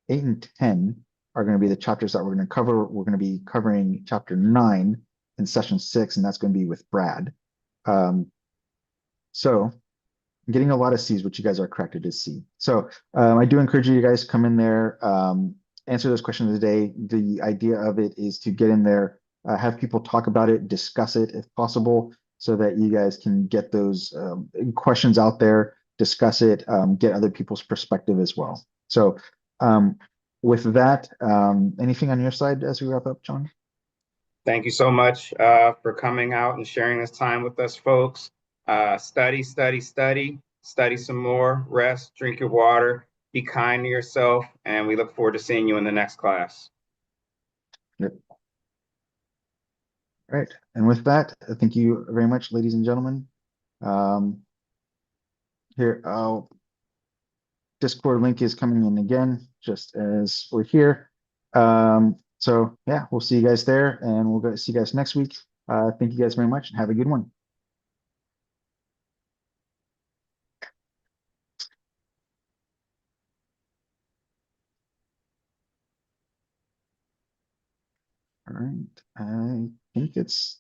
8 and 10 are going to be the chapters that we're going to cover. We're going to be covering chapter 9 in session 6, and that's going to be with Brad. So I'm getting a lot of C's, which you guys are correct, it is C. So I do encourage you guys to come in there, answer those questions today. The idea of it is to get in there, have people talk about it, discuss it if possible, so that you guys can get those questions out there, discuss it, get other people's perspective as well. So with that, anything on your side as we wrap up, John? Thank you so much for coming out and sharing this time with us, folks. Study, study, study, study some more, rest, drink your water, be kind to yourself, and we look forward to seeing you in the next class. Yep. All right. And with that, thank you very much, ladies and gentlemen. Here, Discord link is coming in again, just as we're here. So yeah, we'll see you guys there, and we'll see you guys next week. Thank you guys very much, and have a good one. All right, I think it's